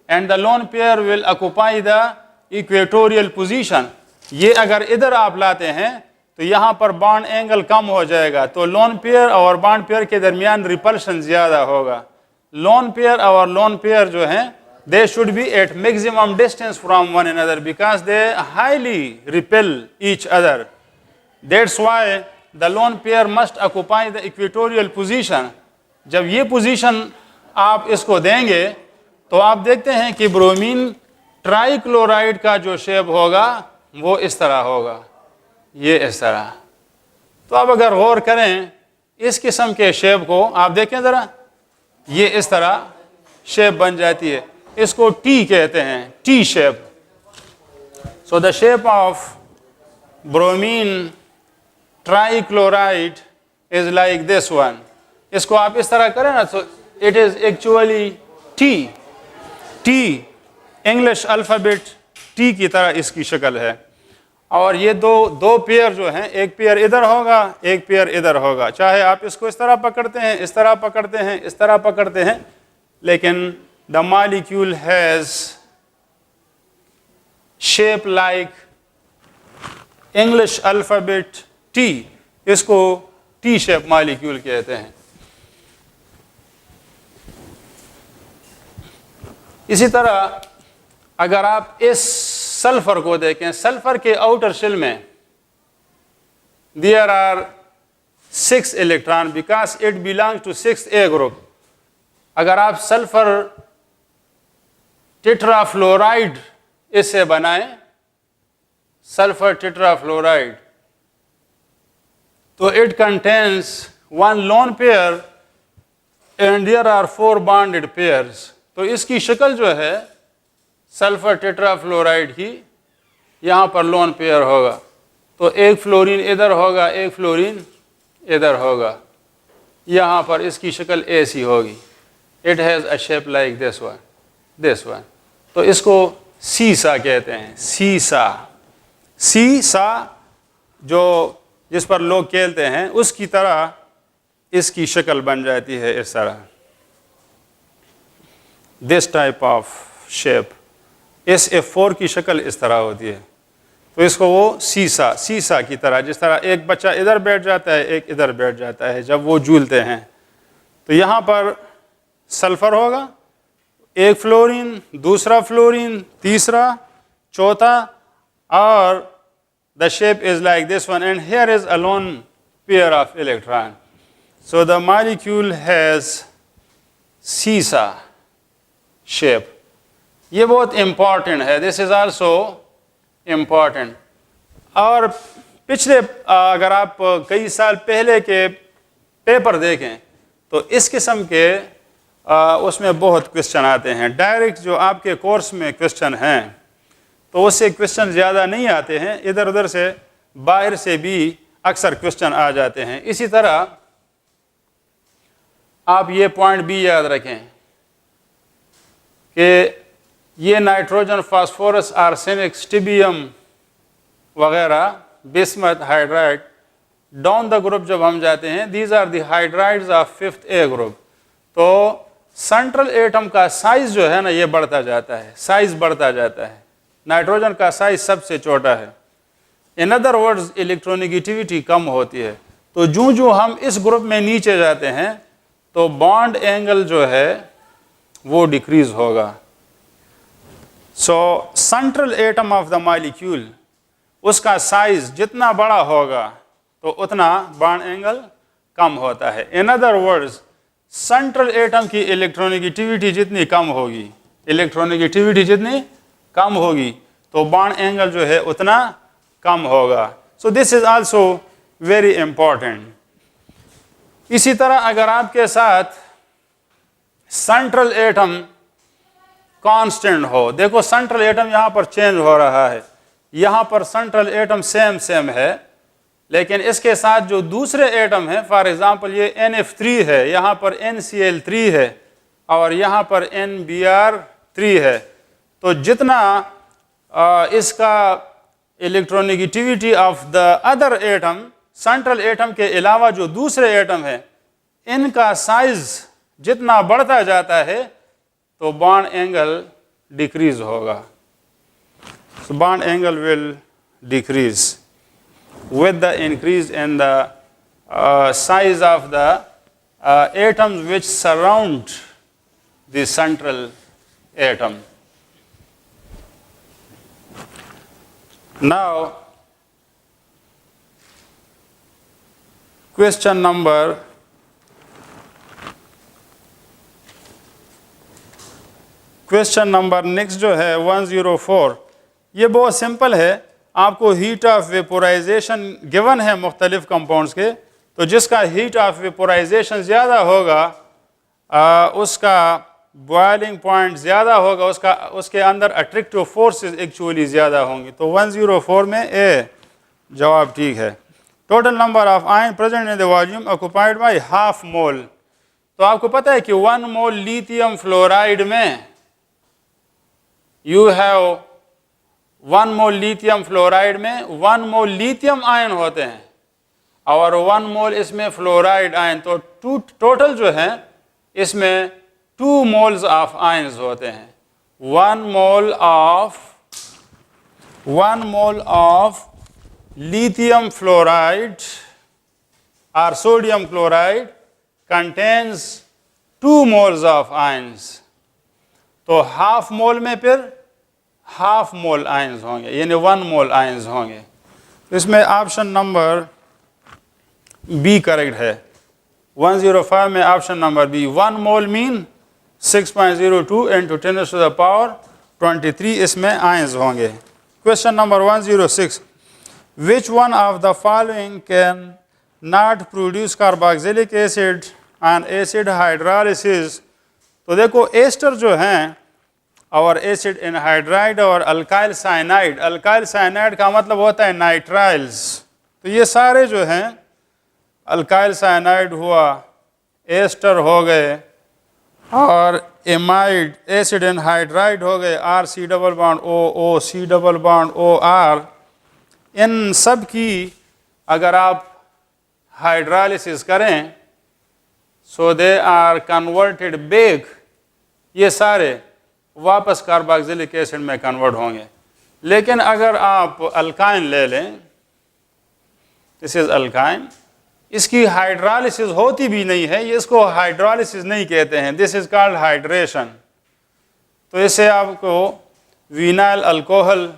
and the lone pair will occupy the equatorial position. ये अगर इधर आप लाते हैं तो यहाँ पर बॉन्ड एंगल कम हो जाएगा, तो लोन पेयर और बॉन्ड पेयर के दरमियान रिपल्शन ज़्यादा होगा. लोन पेयर और लोन पेयर जो हैं they should be at maximum distance from one another because they highly repel each other. That's why the lone pair must occupy the equatorial position. जब ये position आप इसको देंगे तो आप देखते हैं कि ब्रोमीन ट्राइक्लोराइड का जो शेप होगा वो इस तरह होगा, ये इस तरह. तो अब अगर गौर करें इस किस्म के शेप को, आप देखें ज़रा, ये इस तरह शेप बन जाती है. इसको टी कहते हैं, T shape. So the shape of bromine trichloride is like this one. इसको आप इस तरह करें ना तो it is actually T. T English alphabet T की तरह इसकी शक्ल है. और ये दो पेयर जो हैं, एक पेयर इधर होगा, एक पेयर इधर होगा. चाहे आप इसको इस तरह पकड़ते हैं, इस तरह पकड़ते हैं, इस तरह पकड़ते हैं, लेकिन the molecule has shape like English alphabet T. इसको टी शेप मॉलिक्यूल कहते हैं. इसी तरह अगर आप इस सल्फर को देखें, सल्फर के आउटर शेल में there are 6 electron because it belongs to 6A group. अगर आप सल्फर टेट्राफ्लोराइड इससे बनाएं, सल्फर टेट्राफ्लोराइड, तो it contains 1 lone pair and there are 4 bonded pairs. तो इसकी शक्ल जो है सल्फर टेट्राफ्लोराइड की, यहाँ पर लोन पेयर होगा, तो एक फ्लोरीन इधर होगा, एक फ्लोरीन इधर होगा, यहाँ पर इसकी शक्ल ऐसी होगी। It has a shape like this one. तो इसको सीसा कहते हैं, सीसा जो जिस पर लोग खेलते हैं उसकी तरह इसकी शक्ल बन जाती है इस तरह, this type of shape. SF4 की शक्ल इस तरह होती है, तो इसको वो सीसा की तरह, जिस तरह एक बच्चा इधर बैठ जाता है, एक इधर बैठ जाता है जब वो झूलते हैं। तो यहाँ पर सल्फर होगा, एक फ्लोरीन, दूसरा फ्लोरीन, तीसरा, चौथा, और the shape is like this one, and here is a lone pair of electron. So the molecule has सीसा shape. ये बहुत important है, this is also important. और पिछले अगर आप कई साल पहले के पेपर देखें तो इस किस्म के उसमें बहुत क्वेश्चन आते हैं। डायरेक्ट जो आपके कोर्स में क्वेश्चन हैं तो उससे क्वेश्चन ज़्यादा नहीं आते हैं, इधर उधर से बाहर से भी अक्सर क्वेश्चन आ जाते हैं। इसी तरह आप ये पॉइंट भी याद रखें कि ये नाइट्रोजन, फास्फोरस, आर्सेनिक, स्टिबियम वगैरह, bismuth, hydride, down the group जब हम जाते हैं, these are the hydrides of 5th A group. तो सेंट्रल एटम का साइज जो है ना, ये बढ़ता जाता है, साइज बढ़ता जाता है। नाइट्रोजन का साइज सबसे छोटा है। इन अदर वर्ड्स इलेक्ट्रोनेगेटिविटी कम होती है। तो जो हम इस ग्रुप में नीचे जाते हैं तो बॉन्ड एंगल जो है वो डिक्रीज होगा। सो central atom of the molecule, उसका साइज जितना बड़ा होगा तो उतना बॉन्ड एंगल कम होता है। In other words central atom की इलेक्ट्रोनेगेटिविटी जितनी कम होगी, इलेक्ट्रोनेगेटिविटी जितनी कम होगी तो बॉन्ड एंगल जो है उतना कम होगा। सो this is also very important. इसी तरह अगर आपके साथ सेंट्रल एटम कांस्टेंट हो, देखो सेंट्रल एटम यहाँ पर चेंज हो रहा है, यहाँ पर सेंट्रल एटम सेम है, लेकिन इसके साथ जो दूसरे एटम है, फॉर एग्जांपल ये NF3 है, यहाँ पर NCl3 है और यहाँ पर NBr3 है, तो जितना इसका electronegativity of the other atom, central atom के अलावा जो दूसरे एटम है, इनका साइज जितना बढ़ता जाता है तो बॉन्ड एंगल डिक्रीज होगा। So bond angle will decrease with the increase in the size of the atoms which surround the central atom. Now, question number 104, ये बहुत सिंपल है। आपको हीट ऑफ वेपोराइजेशन गिवन है मुख्तलिफ कंपाउंड्स के, तो जिसका हीट ऑफ वेपोराइजेशन ज़्यादा होगा उसका बॉइलिंग पॉइंट ज़्यादा होगा, उसके अंदर अट्रैक्टिव फोर्सेस एक्चुअली ज़्यादा होंगी। तो 104 में ए जवाब ठीक है। Total number of ion present in the volume occupied by half mole. तो आपको पता है कि 1 मोल लिथियम फ्लोराइड में you have 1 mole lithium fluoride में 1 मोल लिथियम आयन होते हैं और 1 मोल इसमें फ्लोराइड आयन, तो टोटल जो है इसमें 2 मोल्स ऑफ आयन्स होते हैं। 1 mole of lithium fluoride or sodium chloride contains 2 moles of ions। तो हाफ मोल में फिर हाफ मोल आयन्स होंगे, यानी 1 मोल आयन्स होंगे। तो इसमें ऑप्शन नंबर बी करेक्ट है। 105 में ऑप्शन नंबर बी। 1 मोल मीन 6.02 इंटू 10⁻23 इसमें आयंस होंगे। Question number 106, which one of the following can not produce carboxylic acid on acid hydrolysis. तो देखो एस्टर जो हैं और एसिड एनहाइड्राइड और अल्काइल साइनाइड, अल्काइल साइनाइड का मतलब होता है नाइट्राइल्स। तो ये सारे जो हैं अल्काइल साइनाइड हुआ, एस्टर हो गए और एमाइड एसिड एनहाइड्राइड हो गए, R C double bond O O C double bond O R, इन सब की अगर आप हाइड्रोलिसिस करें so they are converted back, ये सारे वापस कार्बोक्सिलिक एसिड में कन्वर्ट होंगे। लेकिन अगर आप अल्काइन ले लें, दिस इज अल्काइन, इसकी हाइड्रोलिसिस होती भी नहीं है, ये इसको हाइड्रोलिसिस नहीं कहते हैं, दिस इज कॉल्ड हाइड्रेशन। तो इससे आपको विनाइल अल्कोहल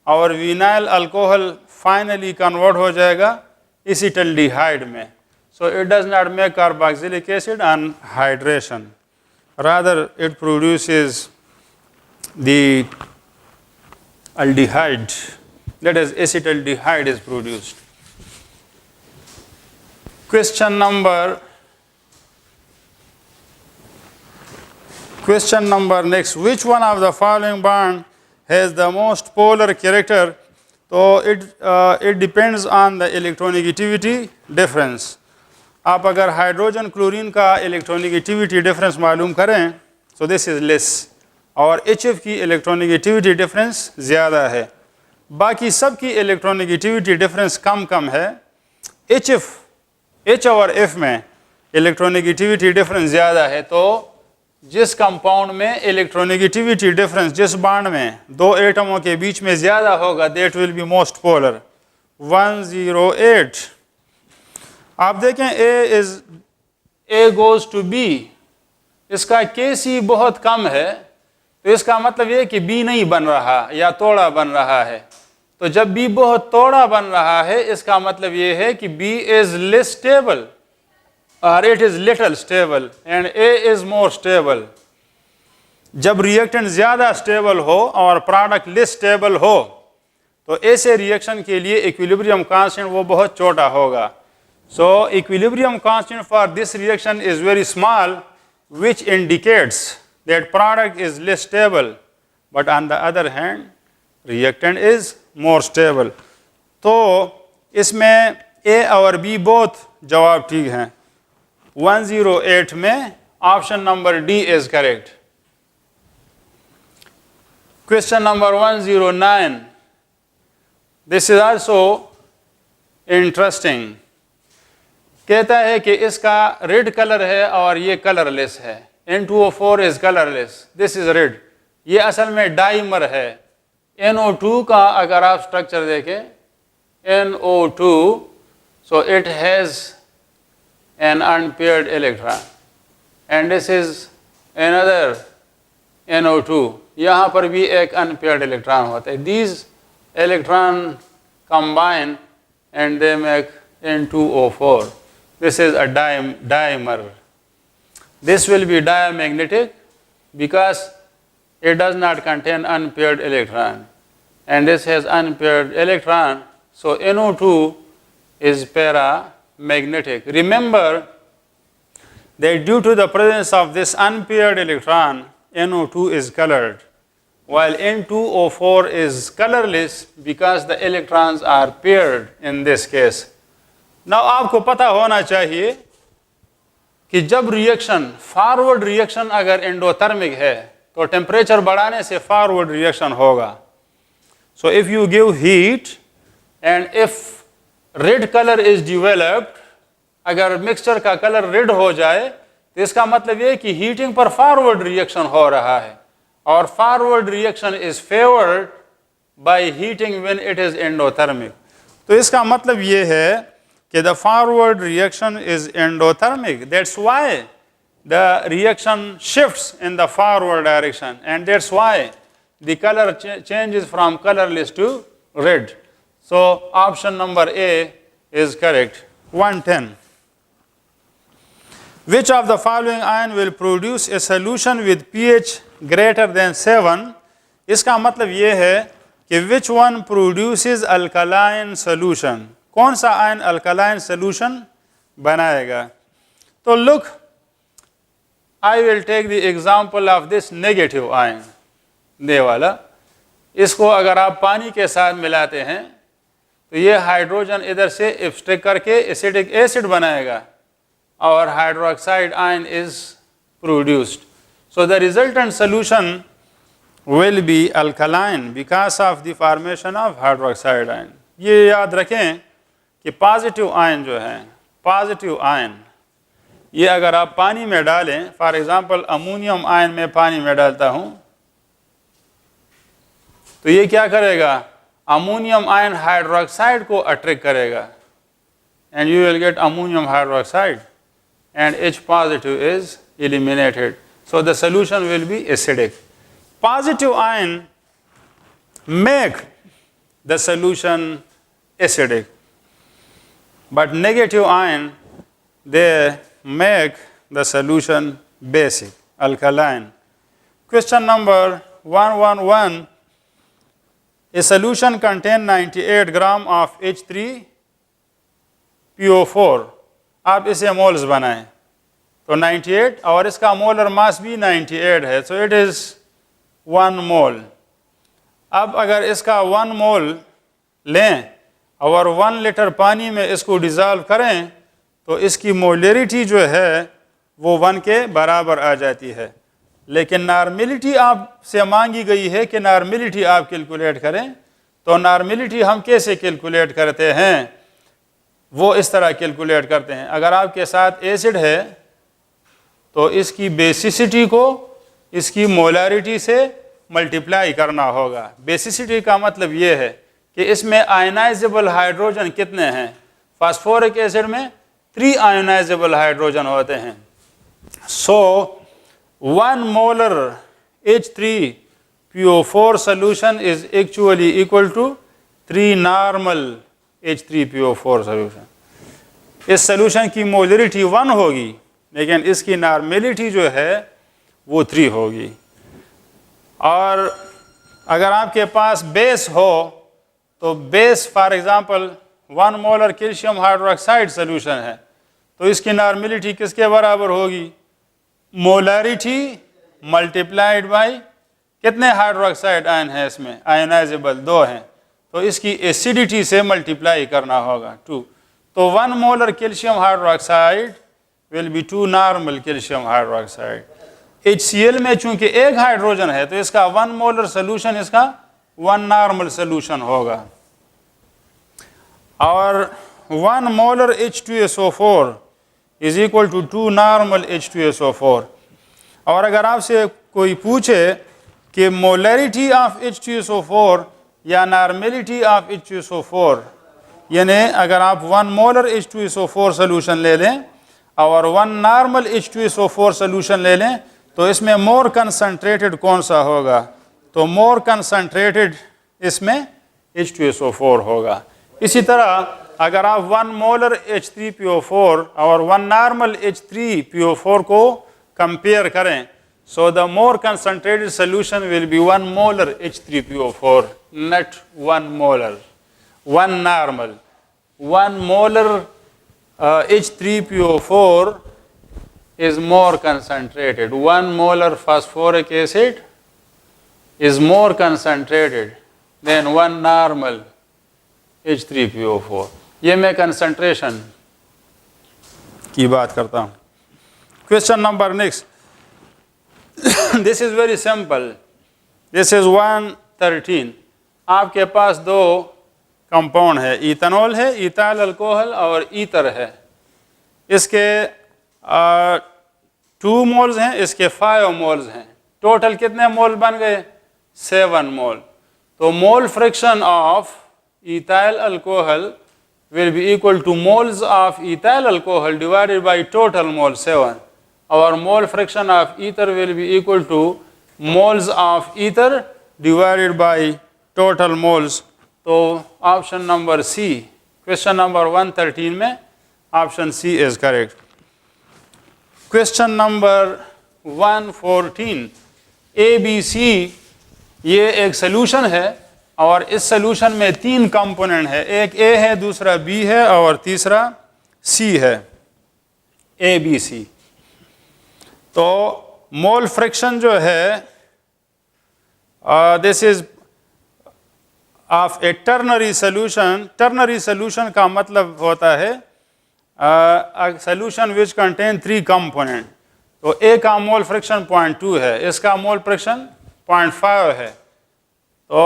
और विनाइल अल्कोहल फाइनली कन्वर्ट हो जाएगा एसिटल्डिहाइड में। So it does not make carboxylic acid on hydration, rather it produces the aldehyde, that is acetaldehyde is produced. Question number next, which one of the following bond has the most polar character? So it depends on the electronegativity difference. आप अगर hydrogen chlorine का electronegativity difference मालूम करें सो this is less, और HF की electronegativity difference ज़्यादा है। बाकी सब की इलेक्ट्रोनेगेटिविटी डिफरेंस कम है। H और F में इलेक्ट्रोनेगेटिविटी डिफरेंस ज़्यादा है। तो जिस कंपाउंड में इलेक्ट्रोनेगेटिविटी डिफरेंस, जिस बॉन्ड में दो एटमों के बीच में ज़्यादा होगा, that will be most polar. 108, आप देखें A गोज़ टू B, इसका Kc बहुत कम है, तो इसका मतलब ये कि B नहीं बन रहा या तोड़ा बन रहा है। तो जब B बहुत तोड़ा बन रहा है, इसका मतलब ये है कि B इज लेस स्टेबल और it is little stable and A is more stable. जब रिएक्टेंट ज़्यादा स्टेबल हो और प्रोडक्ट लेस स्टेबल हो, तो ऐसे रिएक्शन के लिए इक्विलिब्रियम कांस्टेंट वो बहुत छोटा होगा। So equilibrium constant for this reaction is very small, which indicates that product is less stable, but on the other hand reactant is more stable. तो इसमें A और B बोथ जवाब ठीक हैं। 108 में option number D is correct. Question number 109, this is also interesting. कहता है कि इसका रेड कलर है और ये कलरलेस है। N2O4 is colourless, this is red. ये असल में डाइमर है। NO2 का अगर आप स्ट्रक्चर देखें, NO2, so it has an unpaired electron and this is another NO2, यहाँ पर भी एक अनपेयर्ड इलेक्ट्रॉन होता है। These electron combine and they make N2O4. This is a dimer. This will be diamagnetic because it does not contain unpaired electron, and this has unpaired electron, so NO2 is paramagnetic. Remember that due to the presence of this unpaired electron, NO2 is colored, while N2O4 is colorless because the electrons are paired in this case. Now आपको पता होना चाहिए कि जब reaction, forward reaction अगर endothermic है तो temperature बढ़ाने से फॉरवर्ड रिएक्शन होगा। So if you give heat and if red colour is developed, अगर मिक्सचर का कलर रेड हो जाए तो इसका मतलब ये कि हीटिंग पर फॉरवर्ड रिएक्शन हो रहा है, और forward reaction is favoured by heating when it is endothermic. तो इसका मतलब ये है कि the forward reaction is endothermic. That's why the reaction shifts in the forward direction, and that's why the color changes from colorless to red. So option number A is correct. 110. Which of the following ion will produce a solution with pH greater than 7? इसका मतलब ये है कि which one produces alkaline solution? कौन सा ion alkaline solution बनाएगा? तो look, I will take the example of this negative ion, दे वाला. इसको अगर आप पानी के साथ मिलाते हैं तो ये हाइड्रोजन इधर से एब्स्ट्रैक्ट करके एसिडिक एसिड बनाएगा और hydroxide ion is produced. So the resultant solution will be alkaline because of the formation of hydroxide ion. ये याद रखें कि पॉजिटिव आयन जो है, पॉजिटिव आयन, ये अगर आप पानी में डालें, फॉर एग्जांपल अमोनियम आयन में पानी में डालता हूँ तो ये क्या करेगा, अमोनियम आयन हाइड्रोक्साइड को अट्रैक्ट करेगा and you will get ammonium hydroxide and H positive is eliminated. So the solution will be acidic. Positive ion make the solution acidic, but negative ion they make the solution basic, alkaline. Question number 111. A solution contain 98 gram of H3PO4. आप इसे moles बनाएं तो 98 और इसका molar mass भी 98 है, so it is 1 मोल. अब अगर इसका 1 मोल लें और 1 लीटर पानी में इसको डिज़ोल्व करें तो इसकी मोलरिटी जो है वो 1 के बराबर आ जाती है. लेकिन नॉर्मेलिटी आपसे मांगी गई है कि नॉर्मेलिटी आप कैलकुलेट करें. तो नॉर्मेलिटी हम कैसे कैलकुलेट करते हैं, वो इस तरह कैलकुलेट करते हैं. अगर आपके साथ एसिड है तो इसकी बेसिसिटी को इसकी मोलारिटी से मल्टीप्लाई करना होगा. बेसिसिटी का मतलब ये है कि इसमें आयनाइजेबल हाइड्रोजन कितने हैं. फास्फोरिक एसिड में 3 आयनाइजेबल हाइड्रोजन होते हैं. सो 1 molar H3PO4 solution is actually equal to 3 normal H3PO4 solution. इस सोल्यूशन की मोलरिटी 1 होगी लेकिन इसकी नॉर्मेलिटी जो है वो 3 होगी. और अगर आपके पास बेस हो तो base for example 1 molar calcium hydroxide solution है तो इसकी नॉर्मेलिटी किसके बराबर होगी, मोलरिटी मल्टीप्लाइड बाय कितने हाइड्रोक्साइड आयन है इसमें, आयनाइजेबल 2 हैं तो इसकी एसिडिटी से मल्टीप्लाई करना होगा 2. तो 1 molar calcium hydroxide will be 2 normal calcium hydroxide. HCl में चूंकि एक हाइड्रोजन है तो इसका 1 मोलर सोल्यूशन इसका 1 नॉर्मल सोल्यूशन होगा. और 1 molar H2SO4 is equal to 2 normal H2SO4. और अगर आपसे कोई पूछे कि मोलरिटी ऑफ H2SO4 या नॉर्मेलिटी ऑफ H2SO4, यानी अगर आप 1 मोलर H2SO4 सोल्यूशन ले लें और 1 नॉर्मल H2SO4 सोल्यूशन ले लें तो इसमें मोर कंसनट्रेटेड कौन सा होगा, तो मोर कंसनट्रेटेड इसमें H2SO4 होगा. इसी तरह अगर आप 1 मोलर H3PO4 और 1 नॉर्मल H3PO4 को कंपेयर करें so the more concentrated solution will be 1 molar H3PO4, not 1 molar, 1 normal. 1 molar H3PO4 is more concentrated. 1 molar phosphoric acid is more concentrated than 1 normal H3PO4. ये मैं concentration की बात करता हूँ. Question number next. This is very simple. This is 113. आपके पास 2 compound है, ethanol है, ethyl alcohol और ईथर है. इसके 2 मोल्स हैं, इसके 5 मोल्स हैं. टोटल कितने मोल बन गए, 7 मोल. तो मोल fraction of ethyl alcohol will be equal to moles of ethyl alcohol divided by total mole 7. Our mole fraction of ether will be equal to moles of ether divided by total moles. तो option number C, question number 113 में option C is correct. Question number 114, A B C ये एक solution है और इस solution में 3 component है, एक ए है, दूसरा बी है और तीसरा सी है, ए बी सी। तो मोल फ्रैक्शन जो है this is of A ternary solution. Ternary solution का मतलब होता है सोल्यूशन विच कंटेन 3 कंपोनेंट। तो ए का मोल फ्रैक्शन 0.2 है, इसका मोल फ्रैक्शन 0.5 है। तो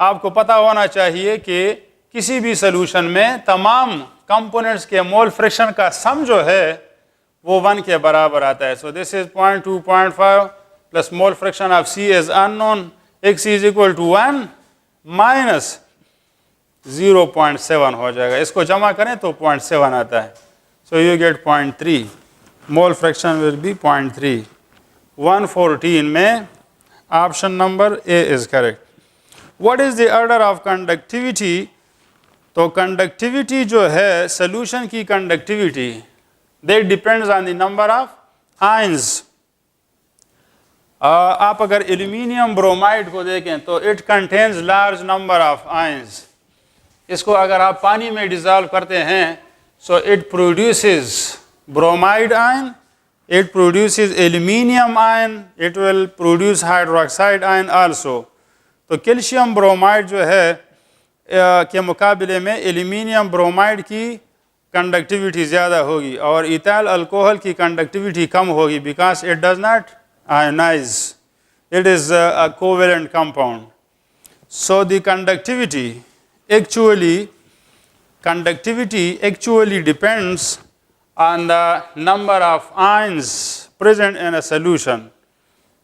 आपको पता होना चाहिए कि किसी भी सोल्यूशन में तमाम कंपोनेंट्स के मोल फ्रैक्शन का सम जो है वो 1 के बराबर आता है। So this is 0.2 0.5 plus mole fraction of C is unknown, x is equal to 1 minus 0.7 हो जाएगा। इसको जमा करें तो 0.7 आता है। सो you gate 0.3, mole fraction will be 0.3। 114 में option number A is correct. What is the order of conductivity? तो कंडक्टिविटी जो है सोल्यूशन की conductivity that depends on the number of ions. आप अगर एल्यूमिनियम ब्रोमाइड को देखें तो it contains large number of ions. इसको अगर आप पानी में डिजॉल्व करते हैं so it produces bromide ion, it produces aluminium ion, it will produce hydroxide ion also. तो कैल्शियम ब्रोमाइड जो है के मुकाबले में एल्यूमिनियम ब्रोमाइड की कंडक्टिविटी ज़्यादा होगी और इथाइल अल्कोहल की कंडक्टिविटी कम होगी because it does not ionize, it is a covalent compound. So the conductivity actually depends on the number of ions present in a solution.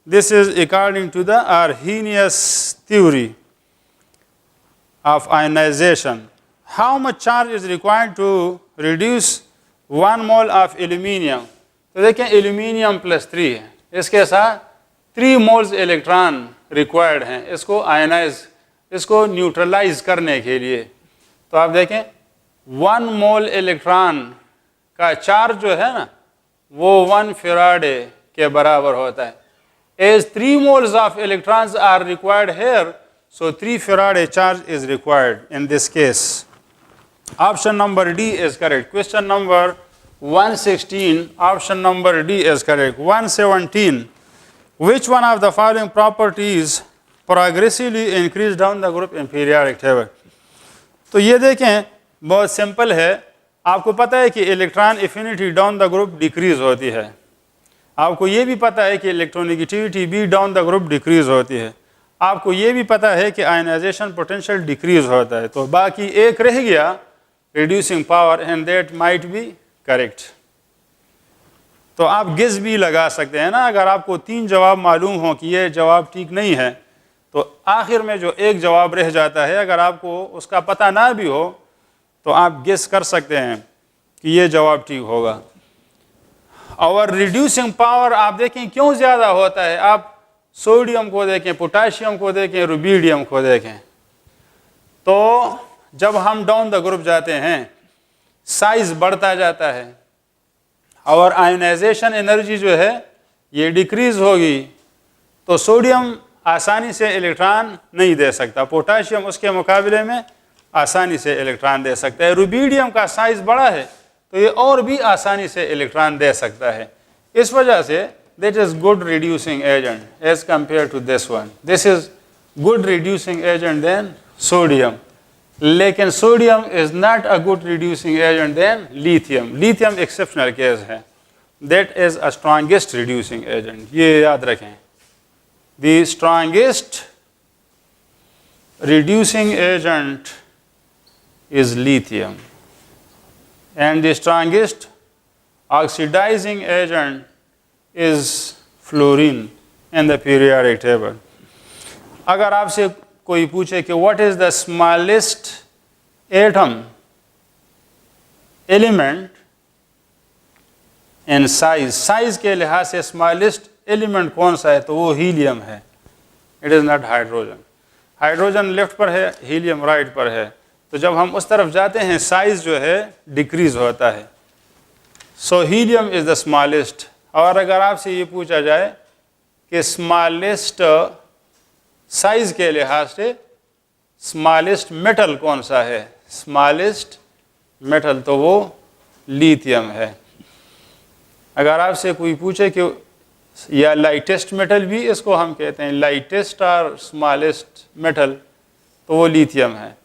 This is according to the Arrhenius theory of ionization. How much charge is required to reduce 1 mole of aluminium? तो देखें aluminium plus 3 है, इसके साथ 3 moles electron required हैं इसको ionise, इसको neutralise करने के लिए। तो आप देखें 1 मोल इलेक्ट्रॉन का चार्ज जो है ना वो 1 फैराडे के बराबर होता है। As 3 moles of electrons are required here, so 3 faraday charge is required in this case. Option number D is correct. Question number 116, option number D is correct. 117, which one of the following properties progressively increase down the group in periodic table? तो ये देखें बहुत simple है। आपको पता है कि electron affinity down the group decrease होती है, आपको ये भी पता है कि इलेक्ट्रोनेगेटिविटी भी डाउन द ग्रुप डिक्रीज होती है, आपको ये भी पता है कि आयनाइजेशन पोटेंशियल डिक्रीज होता है। तो बाकी एक रह गया reducing power and that might be correct. तो आप गेस भी लगा सकते हैं ना, अगर आपको 3 जवाब मालूम हो कि ये जवाब ठीक नहीं है तो आखिर में जो एक जवाब रह जाता है अगर आपको उसका पता ना भी हो तो आप गेस कर सकते हैं कि ये जवाब ठीक होगा। और रिड्यूसिंग पावर आप देखें क्यों ज़्यादा होता है, आप सोडियम को देखें, पोटाशियम को देखें, रुबिडियम को देखें। तो जब हम डाउन द ग्रुप जाते हैं साइज बढ़ता जाता है और आयोनाइजेशन एनर्जी जो है ये डिक्रीज होगी। तो सोडियम आसानी से इलेक्ट्रॉन नहीं दे सकता, पोटाशियम उसके मुकाबले में आसानी से इलेक्ट्रॉन दे सकता है। रुबिडियम का साइज बड़ा है तो ये और भी आसानी से इलेक्ट्रॉन दे सकता है। इस वजह से that is good reducing agent as compare to this one. This is good reducing agent than sodium, लेकिन sodium is not a good reducing agent than lithium. Lithium exceptional case है, that is a strongest reducing agent, ये याद रखें। The strongest reducing agent is lithium and the strongest oxidizing agent is fluorine in the periodic table. अगर आपसे कोई पूछे कि what is the smallest atom element in size के लिहाज से smallest element कौन सा है तो वो हीलियम है, it is not hydrogen. Hydrogen left पर है, हीलियम राइट पर है। तो जब हम उस तरफ जाते हैं साइज जो है डिक्रीज होता है। सो हीलियम इज़ द स्मॉलेस्ट। और अगर आपसे ये पूछा जाए कि स्मॉलेस्ट साइज़ के लिहाज से स्मॉलेस्ट मेटल कौन सा है, स्मॉलेस्ट मेटल तो वो लिथियम है। अगर आपसे कोई पूछे कि या लाइटेस्ट मेटल भी इसको हम कहते हैं, लाइटेस्ट और स्मॉलेस्ट मेटल, तो वो लिथियम है।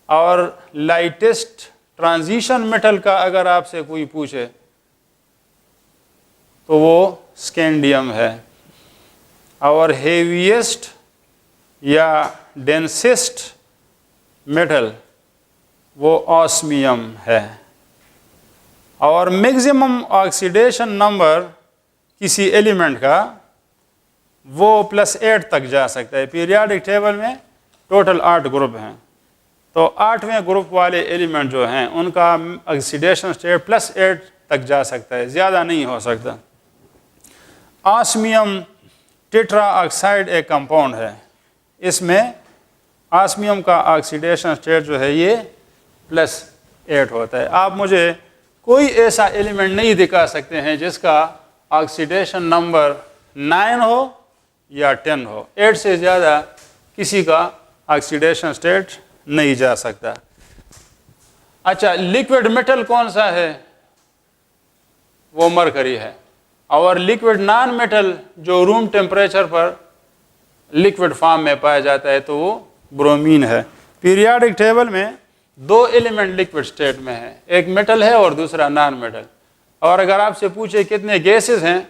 और लाइटेस्ट ट्रांजिशन मेटल का अगर आपसे कोई पूछे तो वो स्कैंडियम है। और हेवीएस्ट या डेंसेस्ट मेटल वो ऑस्मियम है। और मैक्सिमम ऑक्सीडेशन नंबर किसी एलिमेंट का वो +8 तक जा सकता है। पीरियाडिक टेबल में टोटल 8 ग्रुप हैं, तो 8वें ग्रुप वाले एलिमेंट जो हैं उनका ऑक्सीडेशन स्टेट +8 तक जा सकता है, ज़्यादा नहीं हो सकता। ऑस्मियम टेट्रा ऑक्साइड एक कंपाउंड है, इसमें ऑस्मियम का ऑक्सीडेशन स्टेट जो है ये +8 होता है। आप मुझे कोई ऐसा एलिमेंट नहीं दिखा सकते हैं जिसका ऑक्सीडेशन नंबर 9 हो या 10 हो। 8 से ज़्यादा किसी का ऑक्सीडेशन स्टेट नहीं जा सकता। अच्छा, लिक्विड मेटल कौन सा है, वो मरकरी है। और लिक्विड नॉन मेटल जो रूम टेम्परेचर पर लिक्विड फॉर्म में पाया जाता है तो वो ब्रोमीन है। पीरियाडिक टेबल में 2 एलिमेंट लिक्विड स्टेट में है, एक मेटल है और दूसरा नॉन मेटल। और अगर आपसे पूछे कितने गैसेस हैं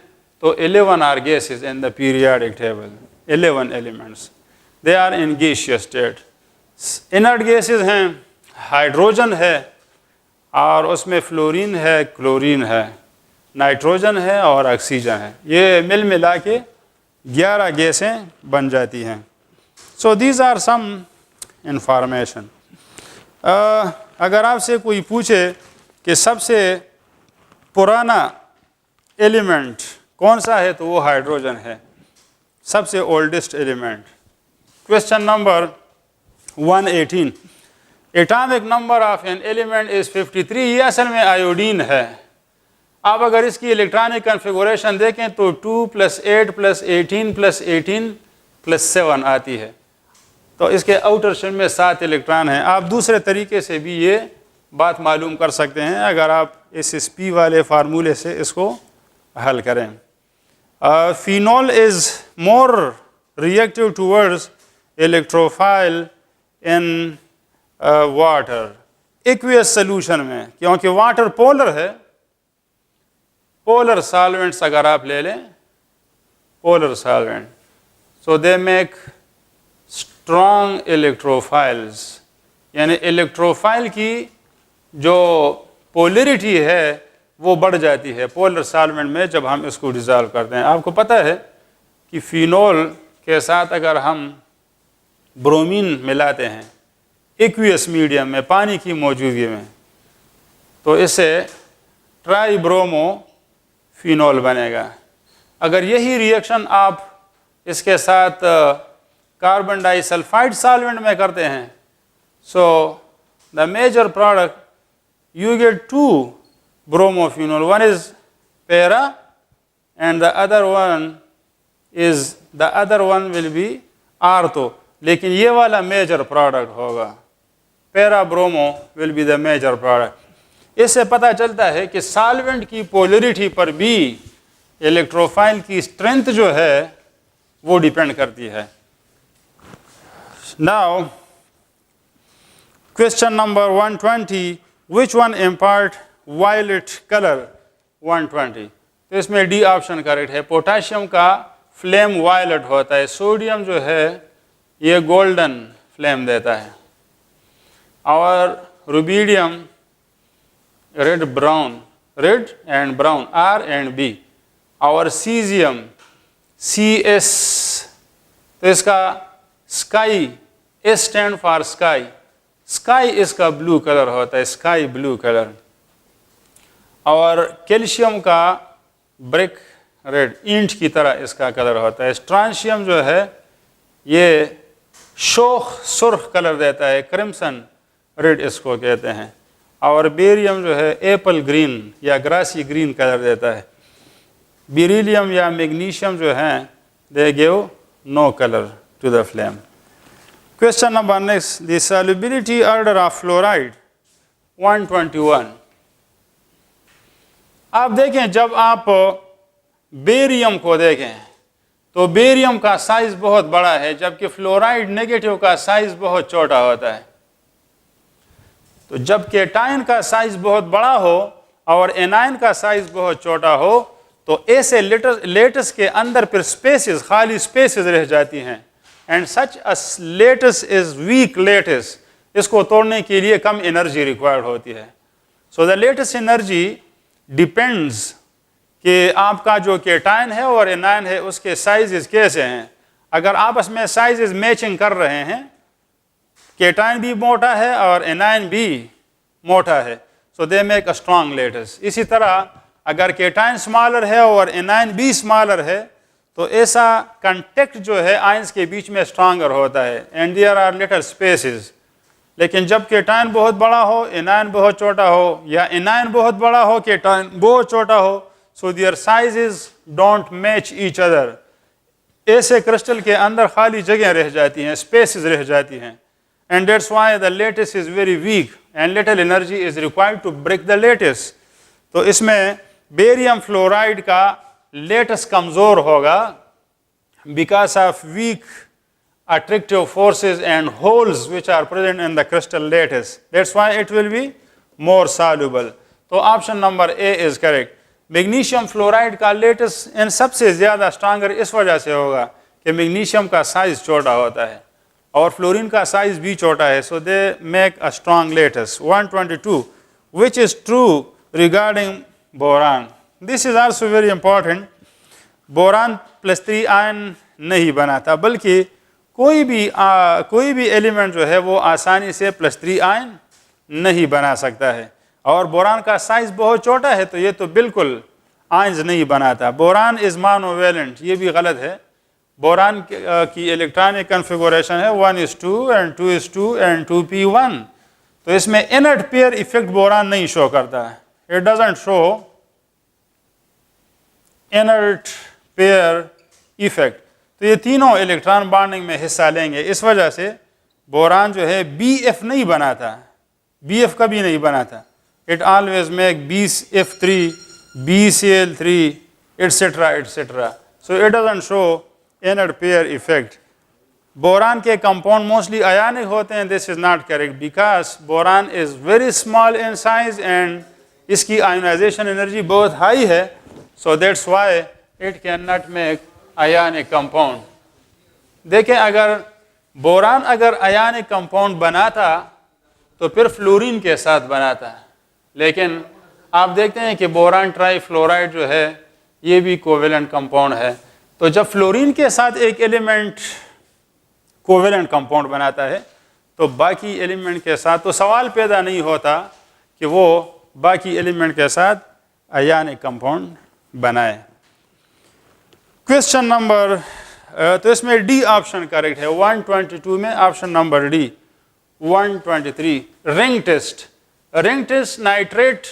तो 11 are gases in the periodic table, 11 elements, they are in gaseous state. Inert gases हैं, हाइड्रोजन है और उसमें फ्लोरीन है, क्लोरीन है, नाइट्रोजन है और ऑक्सीजन है। ये मिल मिला के 11 गैसें बन जाती हैं। So these are some information. अगर आपसे कोई पूछे कि सबसे पुराना एलिमेंट कौन सा है तो वो हाइड्रोजन है, सबसे oldest element. Question number 118, atomic number of an element is 53। ये असल में आयोडीन है। आप अगर इसकी इलेक्ट्रॉनिक कन्फिगुरेशन देखें तो 2 + 8 + 18 + 18 + 7 आती है, तो इसके आउटर शेल में 7 इलेक्ट्रॉन हैं। आप दूसरे तरीके से भी ये बात मालूम कर सकते हैं अगर आप SSP वाले फार्मूले से इसको हल करें। Phenol is more reactive towards electrophile in water aqueous solution में, क्योंकि वाटर पोलर है। पोलर सॉल्वेंट्स अगर आप ले लें, polar solvent, so they make strong electrophiles, यानी इलेक्ट्रोफाइल की जो पोलरिटी है वो बढ़ जाती है पोलर सॉल्वेंट में जब हम इसको डिज़ोल्व करते हैं। आपको पता है कि फिनॉल के साथ अगर हम ब्रोमीन मिलाते हैं एक्वियस मीडियम में, पानी की मौजूदगी में, तो इससे ट्राईब्रोमो फिनॉल बनेगा। अगर यही रिएक्शन आप इसके साथ कार्बन डाइसल्फाइड सॉल्वेंट में करते हैं, so the major product you get 2 bromophenol, one is para and the other one will be ortho, लेकिन ये वाला मेजर प्रोडक्ट होगा, para bromo will be the major product. इससे पता चलता है कि सॉल्वेंट की पोलरिटी पर भी इलेक्ट्रोफाइल की स्ट्रेंथ जो है वो डिपेंड करती है। Now question number 120, which one impart violet colour 120। तो इसमें डी ऑप्शन करेक्ट है। पोटाशियम का फ्लेम वायलेट होता है, सोडियम जो है ये गोल्डन फ्लेम देता है, और rubidium red brown, red and brown, R and B, और सीजियम CS, तो इसका sky, S stand for sky, sky इसका ब्लू कलर होता है, स्काई ब्लू कलर। और कैल्शियम का ब्रिक रेड, ईंट की तरह इसका कलर होता है। स्ट्रांशियम जो है ये शोख सुर्ख कलर देता है, क्रिम्सन रेड इसको कहते हैं। और बेरियम जो है एप्पल ग्रीन या ग्रासी ग्रीन कलर देता है। बेरिलियम या मैग्नीशियम जो हैं they give no colour to the flame. Question number next, the solubility order of fluoride 121। आप देखें, जब आप बेरियम को देखें तो बेरियम का साइज बहुत बड़ा है, जबकि फ्लोराइड नेगेटिव का साइज बहुत छोटा होता है। तो जब केटाइन का साइज बहुत बड़ा हो और एनाइन का साइज बहुत छोटा हो, तो ऐसे लेटस के अंदर फिर स्पेसेस, खाली स्पेसेस रह जाती हैं। And such a lattice is weak lattice, इसको तोड़ने के लिए कम एनर्जी रिक्वायर्ड होती है। So the lattice energy depends कि आपका जो केटाइन है और एनाइन है उसके साइजेस कैसे हैं। अगर आपस में साइजेस मैचिंग कर रहे हैं, केटाइन भी मोटा है और एनाइन भी मोटा है, so they make a strong lattice. इसी तरह अगर केटाइन स्मॉलर है और एनाइन भी स्मॉलर है, तो ऐसा कंटेक्ट जो है आयंस के बीच में स्ट्रांगर होता है and there are little spaces. लेकिन जब केटाइन बहुत बड़ा हो, एनाइन बहुत छोटा हो, या एनाइन बहुत बड़ा हो, केटाइन बहुत छोटा हो, so their sizes don't match each other. ऐसे क्रिस्टल के अंदर खाली जगह रह जाती हैं, स्पेसेस रह जाती हैं, and that's why the lattice is very weak and little energy is required to break the lattice. तो इसमें बेरियम फ्लोराइड का लेटेस्ट कमज़ोर होगा because of weak attractive forces and holes which are present in the crystal lattice. That's why it will be more soluble. तो option number A is correct. Magnesium fluoride का latest इन सबसे ज़्यादा stronger इस वजह से होगा कि मैग्नीशियम का साइज छोटा होता है और फ्लोरीन का साइज भी छोटा है, so they make a strong lattice. 122 which is true regarding boron. This is also very important. Boron +3 ion नहीं बनाता, बल्कि कोई भी एलिमेंट जो है वो आसानी से +3 आयन नहीं बना सकता है। और बोरान का साइज बहुत छोटा है, तो ये तो बिल्कुल आयन्स नहीं बनाता। बोरान इज मोनोवेलेंट, ये भी गलत है। बोरान की इलेक्ट्रॉनिक कन्फिगुरेशन है 1:2 and 2:2 and 2p1। तो इसमें इनर्ट पेयर इफेक्ट बोरान नहीं शो करता है। It doesn't show inert pair effect. तो ये तीनों इलेक्ट्रॉन बॉन्डिंग में हिस्सा लेंगे, इस वजह से बोरान जो है BF नहीं बनाता, BF कभी नहीं बनाता। It always make BF3, BCl3 etcetera etcetera. So it doesn't show inert pair effect. Boron के कंपाउंड मोस्टली आयनिक होते हैं। This is not correct because boron is very small in size and इसकी ionisation energy बहुत high है, so that's why it can not make ionic compound. देखें, अगर boron अगर ionic compound बनाता तो फिर फ्लोरीन के साथ बनाता, लेकिन आप देखते हैं कि बोरान ट्राईफ्लोराइड जो है ये भी कोवेलेंट कंपाउंड है। तो जब फ्लोरीन के साथ एक एलिमेंट कोवेलेंट कंपाउंड बनाता है तो बाकी एलिमेंट के साथ तो सवाल पैदा नहीं होता कि वो बाकी एलिमेंट के साथ आयनिक कंपाउंड बनाए। क्वेश्चन नंबर तो इसमें डी ऑप्शन करेक्ट है। 122 में option number D. 123 ring test. Ring test nitrate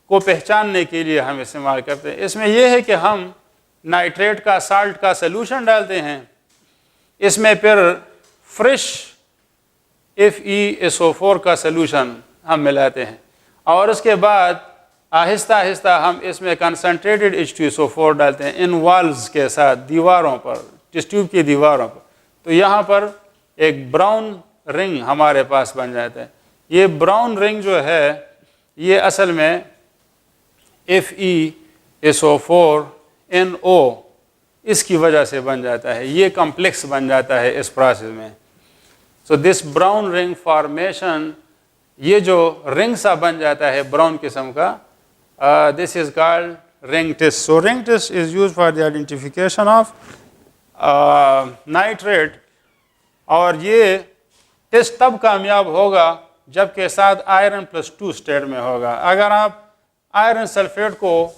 को पहचानने के लिए हम इस्तेमाल करते हैं। इसमें यह है कि हम नाइट्रेट का साल्ट का सलूशन डालते हैं, इसमें फिर फ्रेश FeSO4 का सलूशन हम मिलाते हैं और उसके बाद आहिस्ता आहिस्ता हम इसमें कंसनट्रेटेड H2SO4 डालते हैं इन वॉल्स के साथ, दीवारों पर, टेस्ट ट्यूब की दीवारों पर। तो यहाँ पर एक ब्राउन रिंग हमारे पास बन जाता है। ये ब्राउन रिंग जो है ये असल में FeSO4NO इसकी वजह से बन जाता है, ये कॉम्प्लेक्स बन जाता है इस प्रोसेस में। So this brown ring formation, ये जो रिंग सा बन जाता है ब्राउन किस्म का, this is called ring test. So ring test is used for the identification of nitrate, और ये टेस्ट तब कामयाब होगा जबकि साथ आयरन +2 स्टेट में होगा। अगर आप आयरन सल्फेट को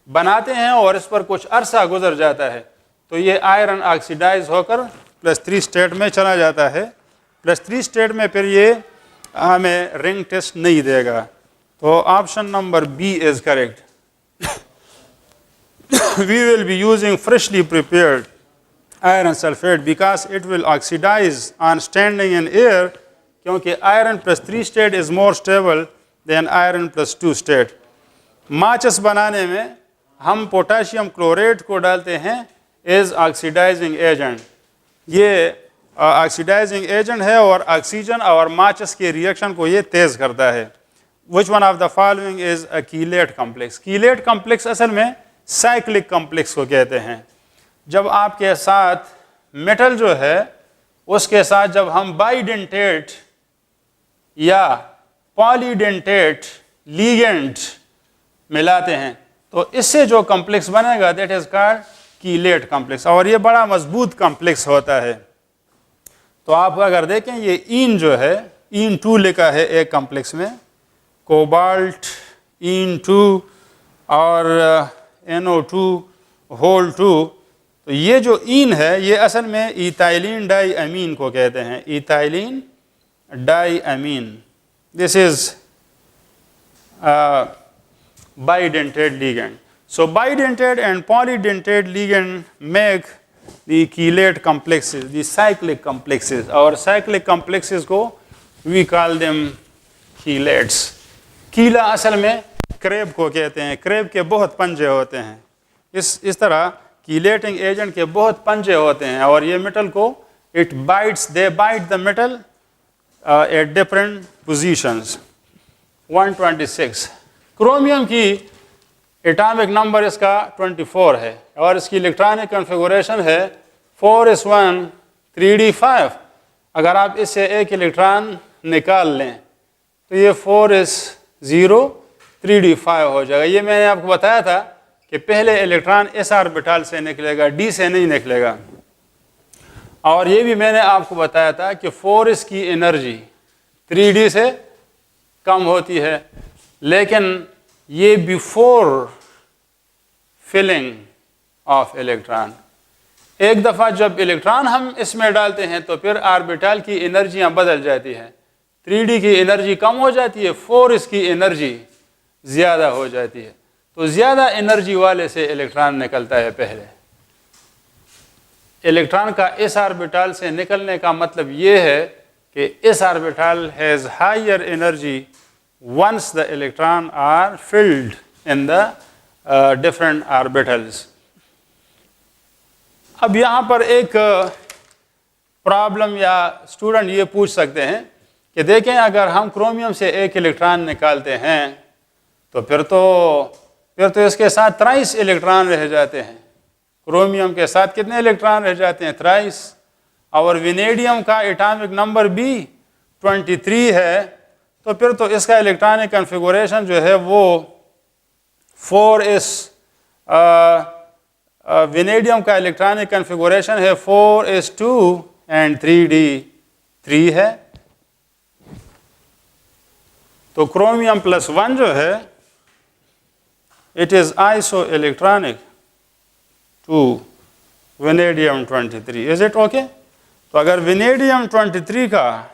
बनाते हैं और इस पर कुछ अरसा गुजर जाता है तो ये आयरन ऑक्सीडाइज होकर +3 स्टेट में चला जाता है। +3 स्टेट में फिर ये हमें रिंग टेस्ट नहीं देगा। तो option number B is correct. We will be using freshly prepared iron sulfate because it will oxidize on standing in air, क्योंकि iron plus 3 state is more stable than iron plus 2 state। माचिस बनाने में हम potassium chlorate को डालते हैं as oxidising agent. ये oxidising agent है और ऑक्सीजन और माचिस के रिएक्शन को ये तेज़ करता है। विच one of the following is a chelate complex. Chelate complex असल में साइक्लिक कॉम्प्लेक्स को कहते हैं। जब आपके साथ मेटल जो है उसके साथ जब हम बाइडेंटेट या पॉलीडेंटेट लीगेंड मिलाते हैं तो इससे जो कॉम्प्लेक्स बनेगा that is called chelate complex, और ये बड़ा मजबूत कॉम्प्लेक्स होता है। तो आप अगर देखें ये ईन जो है, ईन 2 लिखा है एक कॉम्प्लेक्स में, कोबाल्ट ईन 2 और NO2 होल 2। तो ये जो ईन है ये असल में इथाइलिन डाई अमीन को कहते हैं, ethylene diamine. This is bidentate ligand. So bidentate and polydentate ligand make the chelate complexes, the cyclic complexes. Our cyclic complexes को we call them chelates. कीला असल में क्रेब को कहते हैं, क्रेब के बहुत पंजे होते हैं। इस तरह कीलेटिंग एजेंट के बहुत पंजे होते हैं और ये मेटल को it bites, they bite the metal at different positions। 126 chromium की एटॉमिक नंबर इसका 24 है और इसकी इलेक्ट्रॉनिक कॉन्फ़िगरेशन है 4s1 3d5। अगर आप इससे एक इलेक्ट्रॉन निकाल लें तो ये 4s0 3d5 हो जाएगा। ये मैंने आपको बताया था कि पहले इलेक्ट्रॉन s ऑर्बिटल से निकलेगा, d से नहीं निकलेगा। और ये भी मैंने आपको बताया था कि 4s की एनर्जी 3d से कम होती है, लेकिन ये बिफोर फिलिंग ऑफ इलेक्ट्रॉन। एक दफ़ा जब इलेक्ट्रॉन हम इसमें डालते हैं तो फिर ऑर्बिटल की एनर्जियां बदल जाती हैं। 3d की एनर्जी कम हो जाती है, 4s की एनर्जी ज़्यादा हो जाती है। तो ज़्यादा एनर्जी वाले से इलेक्ट्रॉन निकलता है पहले। इलेक्ट्रॉन का इस ऑर्बिटल से निकलने का मतलब ये है कि इस orbital has higher energy once the electron are filled in the different orbitals। अब यहाँ पर एक प्रॉब्लम या स्टूडेंट ये पूछ सकते हैं कि देखें अगर हम क्रोमियम से एक इलेक्ट्रॉन निकालते हैं तो फिर तो इसके साथ 23 इलेक्ट्रॉन रह जाते हैं। क्रोमियम के साथ कितने इलेक्ट्रॉन रह जाते हैं? 23। और विनेडियम का एटॉमिक नंबर भी 23 है, तो फिर तो इसका इलेक्ट्रॉनिक कॉन्फ़िगरेशन जो है वो 4s, विनेडियम का इलेक्ट्रॉनिक कॉन्फ़िगरेशन है 4s2 एंड 3d3 है। तो क्रोमियम +1 जो है it is isoelectronic to vanadium 23। Is it okay? तो अगर विनेडियम 23 का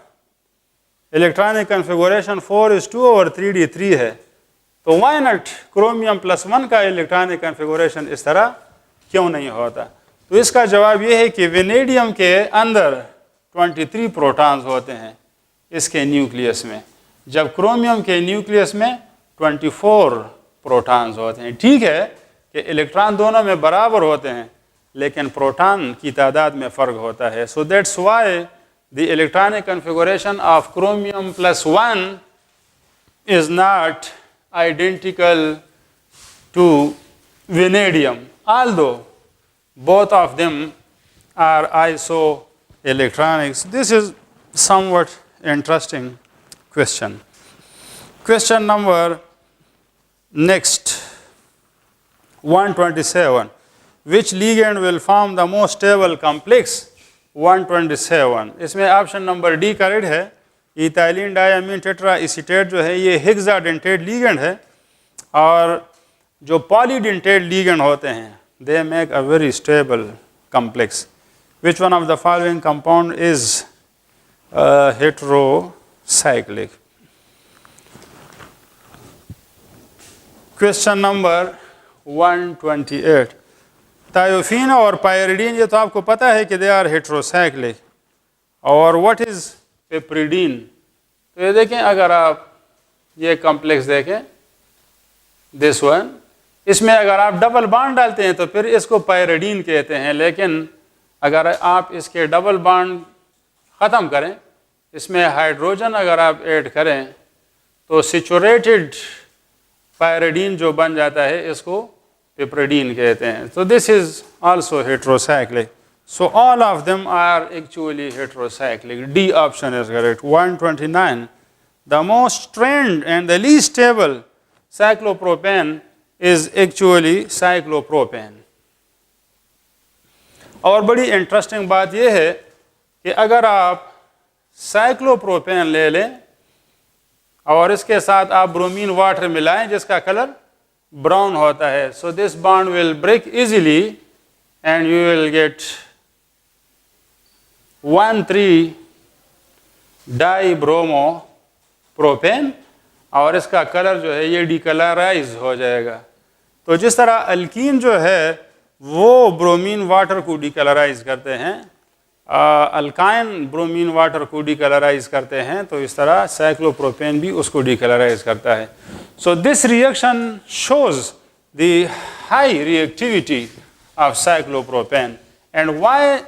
इलेक्ट्रॉनिक कॉन्फ़िगरेशन 4s2 और 3d3 है तो वाई नॉट क्रोमियम +1 का इलेक्ट्रॉनिक कॉन्फ़िगरेशन इस तरह क्यों नहीं होता? तो इसका जवाब ये है कि विनेडियम के अंदर 23 प्रोटॉन्स होते हैं इसके न्यूक्लियस में, जब क्रोमियम के न्यूक्लियस में 24 प्रोटॉन्स होते हैं। ठीक है कि इलेक्ट्रॉन दोनों में बराबर होते हैं लेकिन प्रोटॉन की तादाद में फ़र्क होता है। So that's why the electronic configuration of chromium +1 is not identical to vanadium, although both of them are isoelectronics. This is somewhat interesting question. Question number next 127. Which ligand will form the most stable complex? 127। इसमें option number D correct है। Ethylene diamine tetra acetate जो है ये hexadentate ligand है, और जो polydentate ligand होते हैं दे make a very stable complex. Which one of the following compound is hetero cyclic. Question number 128. Thiophene और पायरिडीन, ये तो आपको पता है कि दे आर हेट्रोसाइक्लिक. और व्हाट इज पिप्रिडीन? तो ये देखें, अगर आप ये कॉम्प्लेक्स देखें, दिस वन, इसमें अगर आप डबल बॉन्ड डालते हैं तो फिर इसको पायरिडीन कहते हैं. लेकिन अगर आप इसके डबल बॉन्ड ख़त्म करें, इसमें हाइड्रोजन अगर आप ऐड करें तो सिचुरेटेड पायरिडीन जो बन जाता है, इसको पिप्रिडीन कहते हैं. So this is also heterocyclic. So all of them are actually heterocyclic. D option is correct. 129. The most strained and the least stable cyclopropane is actually cyclopropane. और बड़ी इंटरेस्टिंग बात यह है कि अगर आप साइक्लोप्रोपेन ले लें और इसके साथ आप ब्रोमीन वाटर मिलाएं जिसका कलर ब्राउन होता है, so this bond will break easily and you will get 1,3-dibromopropane और इसका कलर जो है ये डिकलराइज हो जाएगा. तो जिस तरह अल्कीन जो है वो ब्रोमीन वाटर को डिकलराइज करते हैं, अल्काइन ब्रोमीन वाटर को डिकलराइज करते हैं, तो इस तरह साइक्लोप्रोपेन भी उसको डिकलराइज करता है. So this reaction shows the high reactivity of cyclopropane. And why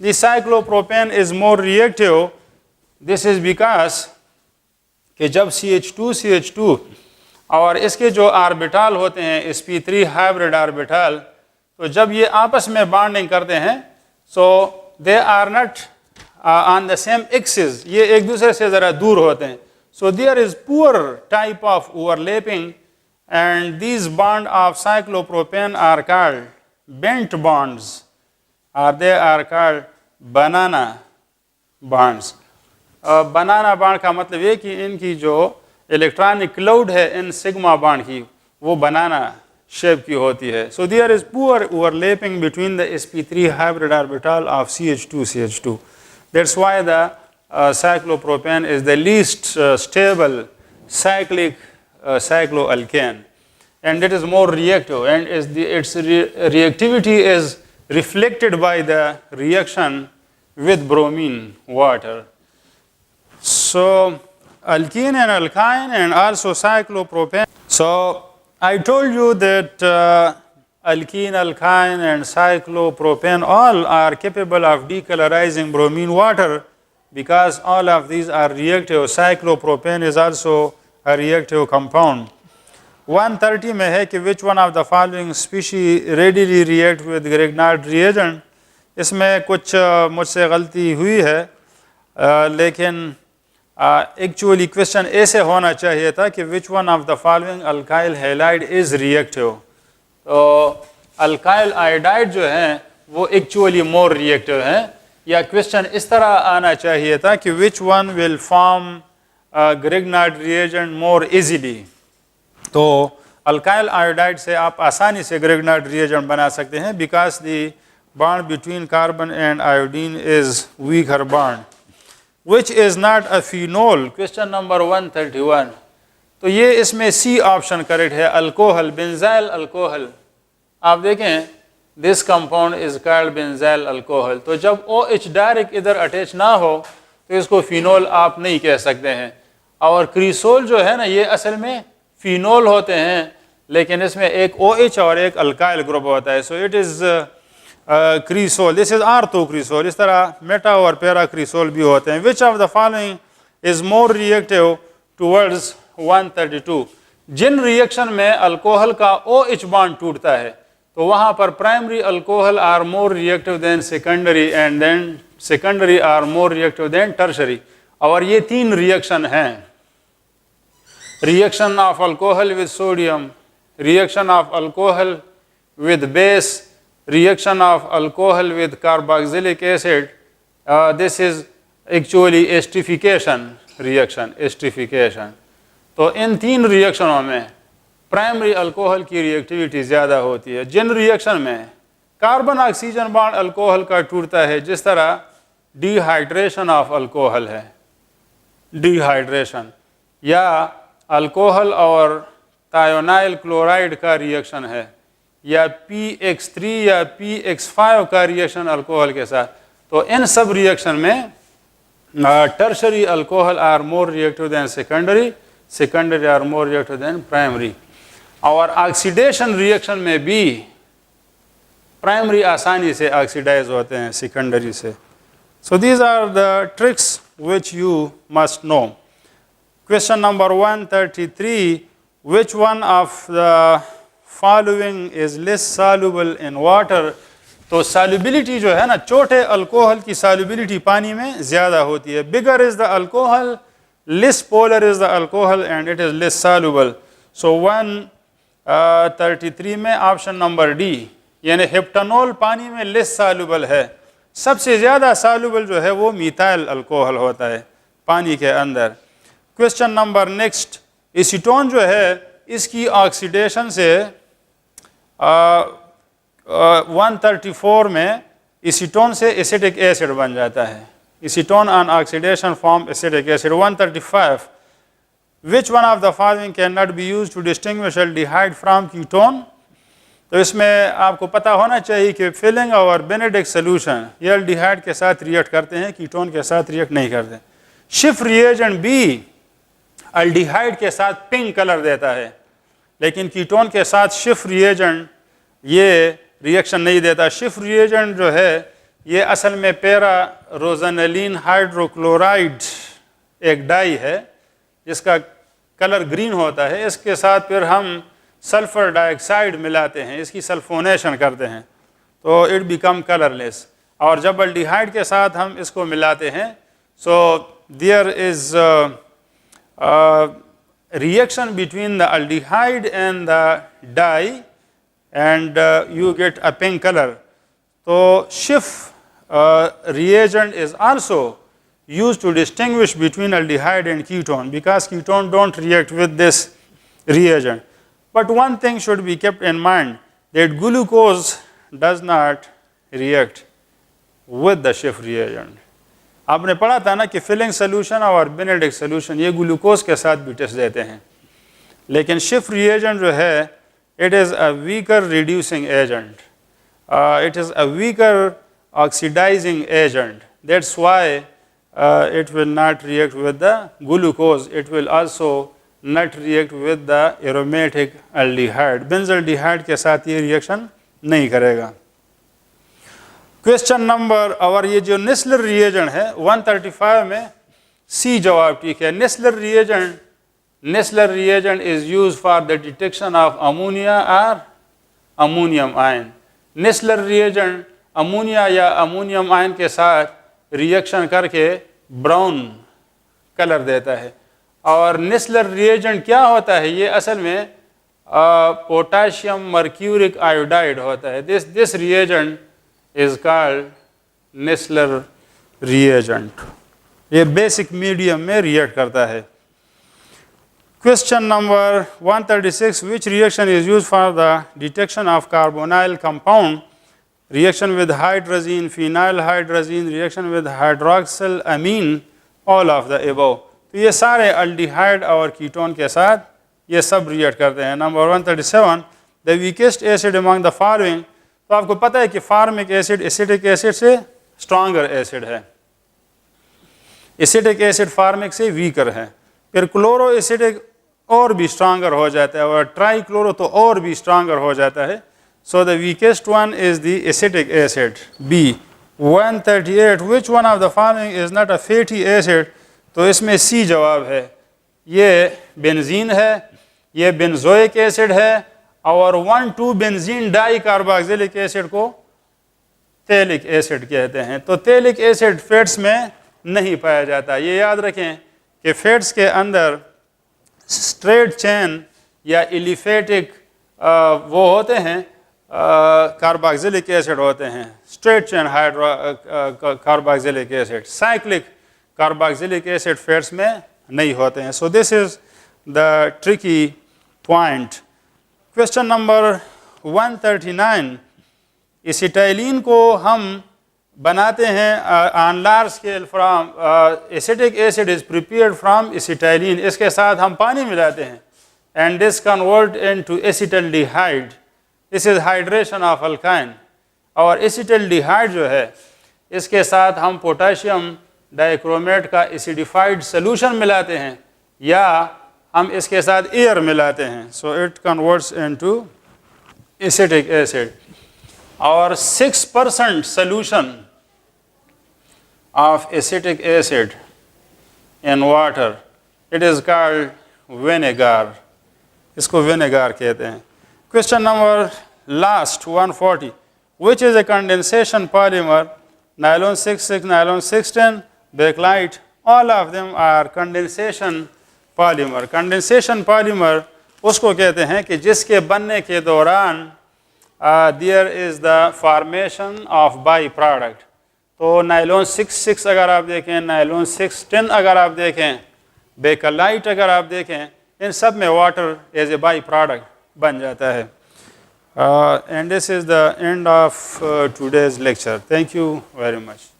the cyclopropane is more reactive? This is because कि जब CH2 और इसके जो ऑर्बिटल होते हैं sp3 हाइब्रिड ऑर्बिटल, तो जब ये आपस में बॉन्डिंग करते हैं, so they are not on the same axis, ये एक दूसरे से ज़रा दूर होते हैं. So there is poor type of overlapping, and these bonds of cyclopropane are called bent bonds, or they are called banana bonds. Banana bond का मतलब ये कि इनकी जो इलेक्ट्रॉनिक क्लाउड है इन सिग्मा बॉन्ड की, वो बनाना शेप की होती है. So there is poor overlapping between the sp3 hybrid orbital of CH2. That's why the cyclopropane is the least stable cyclic cycloalkane, and it is more reactive, and its reactivity is reflected by the reaction with bromine water. So alkene and alkyne and also cyclopropane. So I told you that alkene, alkyne and cyclopropane all are capable of decolorizing bromine water because all of these are reactive. Cyclopropane is also a reactive compound. 130 में है कि which one of the following species readily react with Grignard reagent. इसमें कुछ मुझसे गलती हुई है, लेकिन एक्चुअली क्वेश्चन ऐसे होना चाहिए था कि which one of the following alkyl halide is reactive. तो अल्काइल आयोडाइड जो हैं वो एक्चुअली मोर रिएक्टिव हैं, या क्वेश्चन इस तरह आना चाहिए था कि which one will form Grignard reagent more easily. तो अल्काइल आयोडाइड से आप आसानी से Grignard reagent बना सकते हैं because the bond between carbon and iodine is weaker bond. Which is not a phenol? Question number 131. तो ये इसमें सी ऑप्शन करेक्ट है, अल्कोहल, बेंजाइल अल्कोहल. आप देखें this compound is called benzyl alcohol. तो जब OH डायरेक्ट इधर attach ना हो तो इसको फिनोल आप नहीं कह सकते हैं. और क्रीसोल जो है ना, ये असल में फिनोल होते हैं, लेकिन इसमें एक OH और एक अल्काइल ग्रुप होता है. So it is cresol. This is ortho cresol. इस तरह मेटा और पैरा क्रीसोल भी होते हैं. Which of the following is more reactive towards 132? जिन रिएक्शन में अल्कोहल का OH बॉन्ड टूटता है तो वहाँ पर primary alcohol are more reactive than secondary, and then secondary are more reactive than tertiary. और ये तीन रिएक्शन हैं: reaction of alcohol with sodium, reaction of alcohol with base, reaction of alcohol with carboxylic acid. This is actually esterification reaction, esterification. तो इन तीन रिएक्शनों में primary alcohol की reactivity ज़्यादा होती है. जिन रिएक्शन में कार्बन ऑक्सीजन बॉन्ड अल्कोहल का टूटता है, जिस तरह डिहाइड्रेशन ऑफ अल्कोहल है, डिहाइड्रेशन, या अल्कोहल और थायोनाइल क्लोराइड का रिएक्शन है, या PX3 या PX5 का रिएक्शन अल्कोहल के साथ, तो इन सब रिएक्शन में tertiary alcohol are more reactive than secondary, secondary are more reactive than primary. और ऑक्सीडेशन रिएक्शन में भी प्राइमरी आसानी से ऑक्सीडाइज होते हैं सेकेंडरी से। So these are the tricks which you must know. Question number 133, which one of the following is less soluble in water? तो solubility जो है ना, छोटे अल्कोहल की solubility पानी में ज़्यादा होती है। Bigger is the alcohol, less polar is the alcohol and it is less soluble. So 133 में option number D, यानी हेप्टानॉल पानी में less soluble है। सबसे ज़्यादा सॉल्युबल जो है वो मीथाइल अल्कोहल होता है पानी के अंदर। क्वेश्चन नंबर नेक्स्ट, एसीटोन जो है इसकी ऑक्सीडेशन से 134 में एसीटोन से एसिटिक एसिड बन जाता है। Acetone on oxidation form acetic acid. 135, which one of the following can not be used to distinguish aldehyde from ketone? तो इसमें आपको पता होना चाहिए कि फिलिंग और बेनेडिक्ट सोल्यूशन ये एल्डिहाइड के साथ रिएक्ट करते हैं, कीटोन के साथ रिएक्ट नहीं करते। शिफ्ट रिएजेंट बी एल्डिहाइड के साथ पिंक कलर देता है, लेकिन कीटोन के साथ शिफ्ट रिएजेंट ये रिएक्शन नहीं देता। शिफ्ट रिएजेंट जो है ये असल में पैरा रोजानेलिन हाइड्रोक्लोराइड एक डाई है जिसका कलर ग्रीन होता है। इसके साथ फिर हम सल्फर डाइऑक्साइड मिलाते हैं, इसकी सल्फोनेशन करते हैं तो इट बिकम कलरलेस। और जब एल्डिहाइड के साथ हम इसको मिलाते हैं so there is reaction between the aldehyde and the dye and you get a pink colour. तो शिफ्ट reagent is also used to distinguish between aldehyde and ketone because ketone don't react with this reagent. But one thing should be kept in mind that glucose does not react with the shift reagent. आपने पढ़ा था ना कि filling solution और Benedict solution ये glucose के साथ भी टेस्ट देते हैं, लेकिन शिफ्ट रिएजेंट जो है it is a weaker reducing agent, it is a weaker oxidising agent, that's why it will not react with the glucose, it will also not react with the aromatic aldehyde. Benzaldehyde के साथ ये reaction नहीं करेगा। Question number, और ये जो Nessler reagent है 135 में सी जवाब ठीक है। Nessler reagent is use for the detection of ammonia और ammonium ion. Nessler reagent ammonia या अमोनियम आयन के साथ रिएक्शन करके ब्राउन कलर देता है। और नेस्लर रिएजेंट क्या होता है, ये असल में पोटाशियम मर्क्यूरिक आयोडाइड होता है। This reagent is called Nessler reagent. ये बेसिक मीडियम में रिएक्ट करता है। Question number 136, which reaction is use for the detection of carbonyl compound? Reaction with hydrazine, phenyl hydrazine, reaction with hydroxyl amine, all of the above. तो ये सारे aldehyde और ketone के साथ ये सब रिएक्ट करते हैं। Number 137, the weakest acid among the following. तो आपको पता है कि फार्मिक एसिड एसिटिक एसिड से स्ट्रॉन्गर एसिड है, एसिटिक एसिड फार्मिक से वीकर है। फिर क्लोरो एसिडिक और भी स्ट्रॉन्गर हो जाता है और ट्राई क्लोरो तो और भी स्ट्रॉन्गर हो जाता है। So the weakest one is the acetic acid, B. 138, which one of the following is not a fatty acid? तो इसमें C जवाब है। ये बेंजीन है, ये बेंजोइक एसिड है, और 1,2 बेंजीन डाई कार्बोक्सिलिक एसिड को तेलिक एसिड कहते हैं। तो तेलिक एसिड फैट्स में नहीं पाया जाता। ये याद रखें कि फैट्स के अंदर स्ट्रेट चेन या एलिफेटिक वो होते हैं, कार्बोक्सिलिक एसिड होते हैं, straight chain carboxylic acid. Cyclic carboxylic acid fats में नहीं होते हैं। सो this is the tricky point. Question number 139, acetylene को हम बनाते हैं on large scale from acetic acid is prepared from acetylene, इसके साथ हम पानी मिलाते हैं, and this convert into acetaldehyde, this is hydration of alkyne. और एसिटल्डिहाइड जो है इसके साथ हम पोटाशियम डाइक्रोमेट का एसिडिफाइड सोल्यूशन मिलाते हैं या हम इसके साथ एयर मिलाते हैं, so it converts into acetic acid. और 6% solution of acetic acid in water, it is called vinegar, इसको vinegar कहते हैं। Question number last 140, which is a condensation polymer? Nylon 66, nylon 610, bakelite, all of them are condensation polymer। Condensation polymer उसको कहते हैं कि जिसके बनने के दौरान there is the formation of byproduct। तो नायलॉन 66 अगर आप देखें, नायलॉन 610 अगर आप देखें, बेकलाइट अगर आप देखें, इन सब में water as a by product बन जाता है। And this is the end of today's lecture. Thank you very much.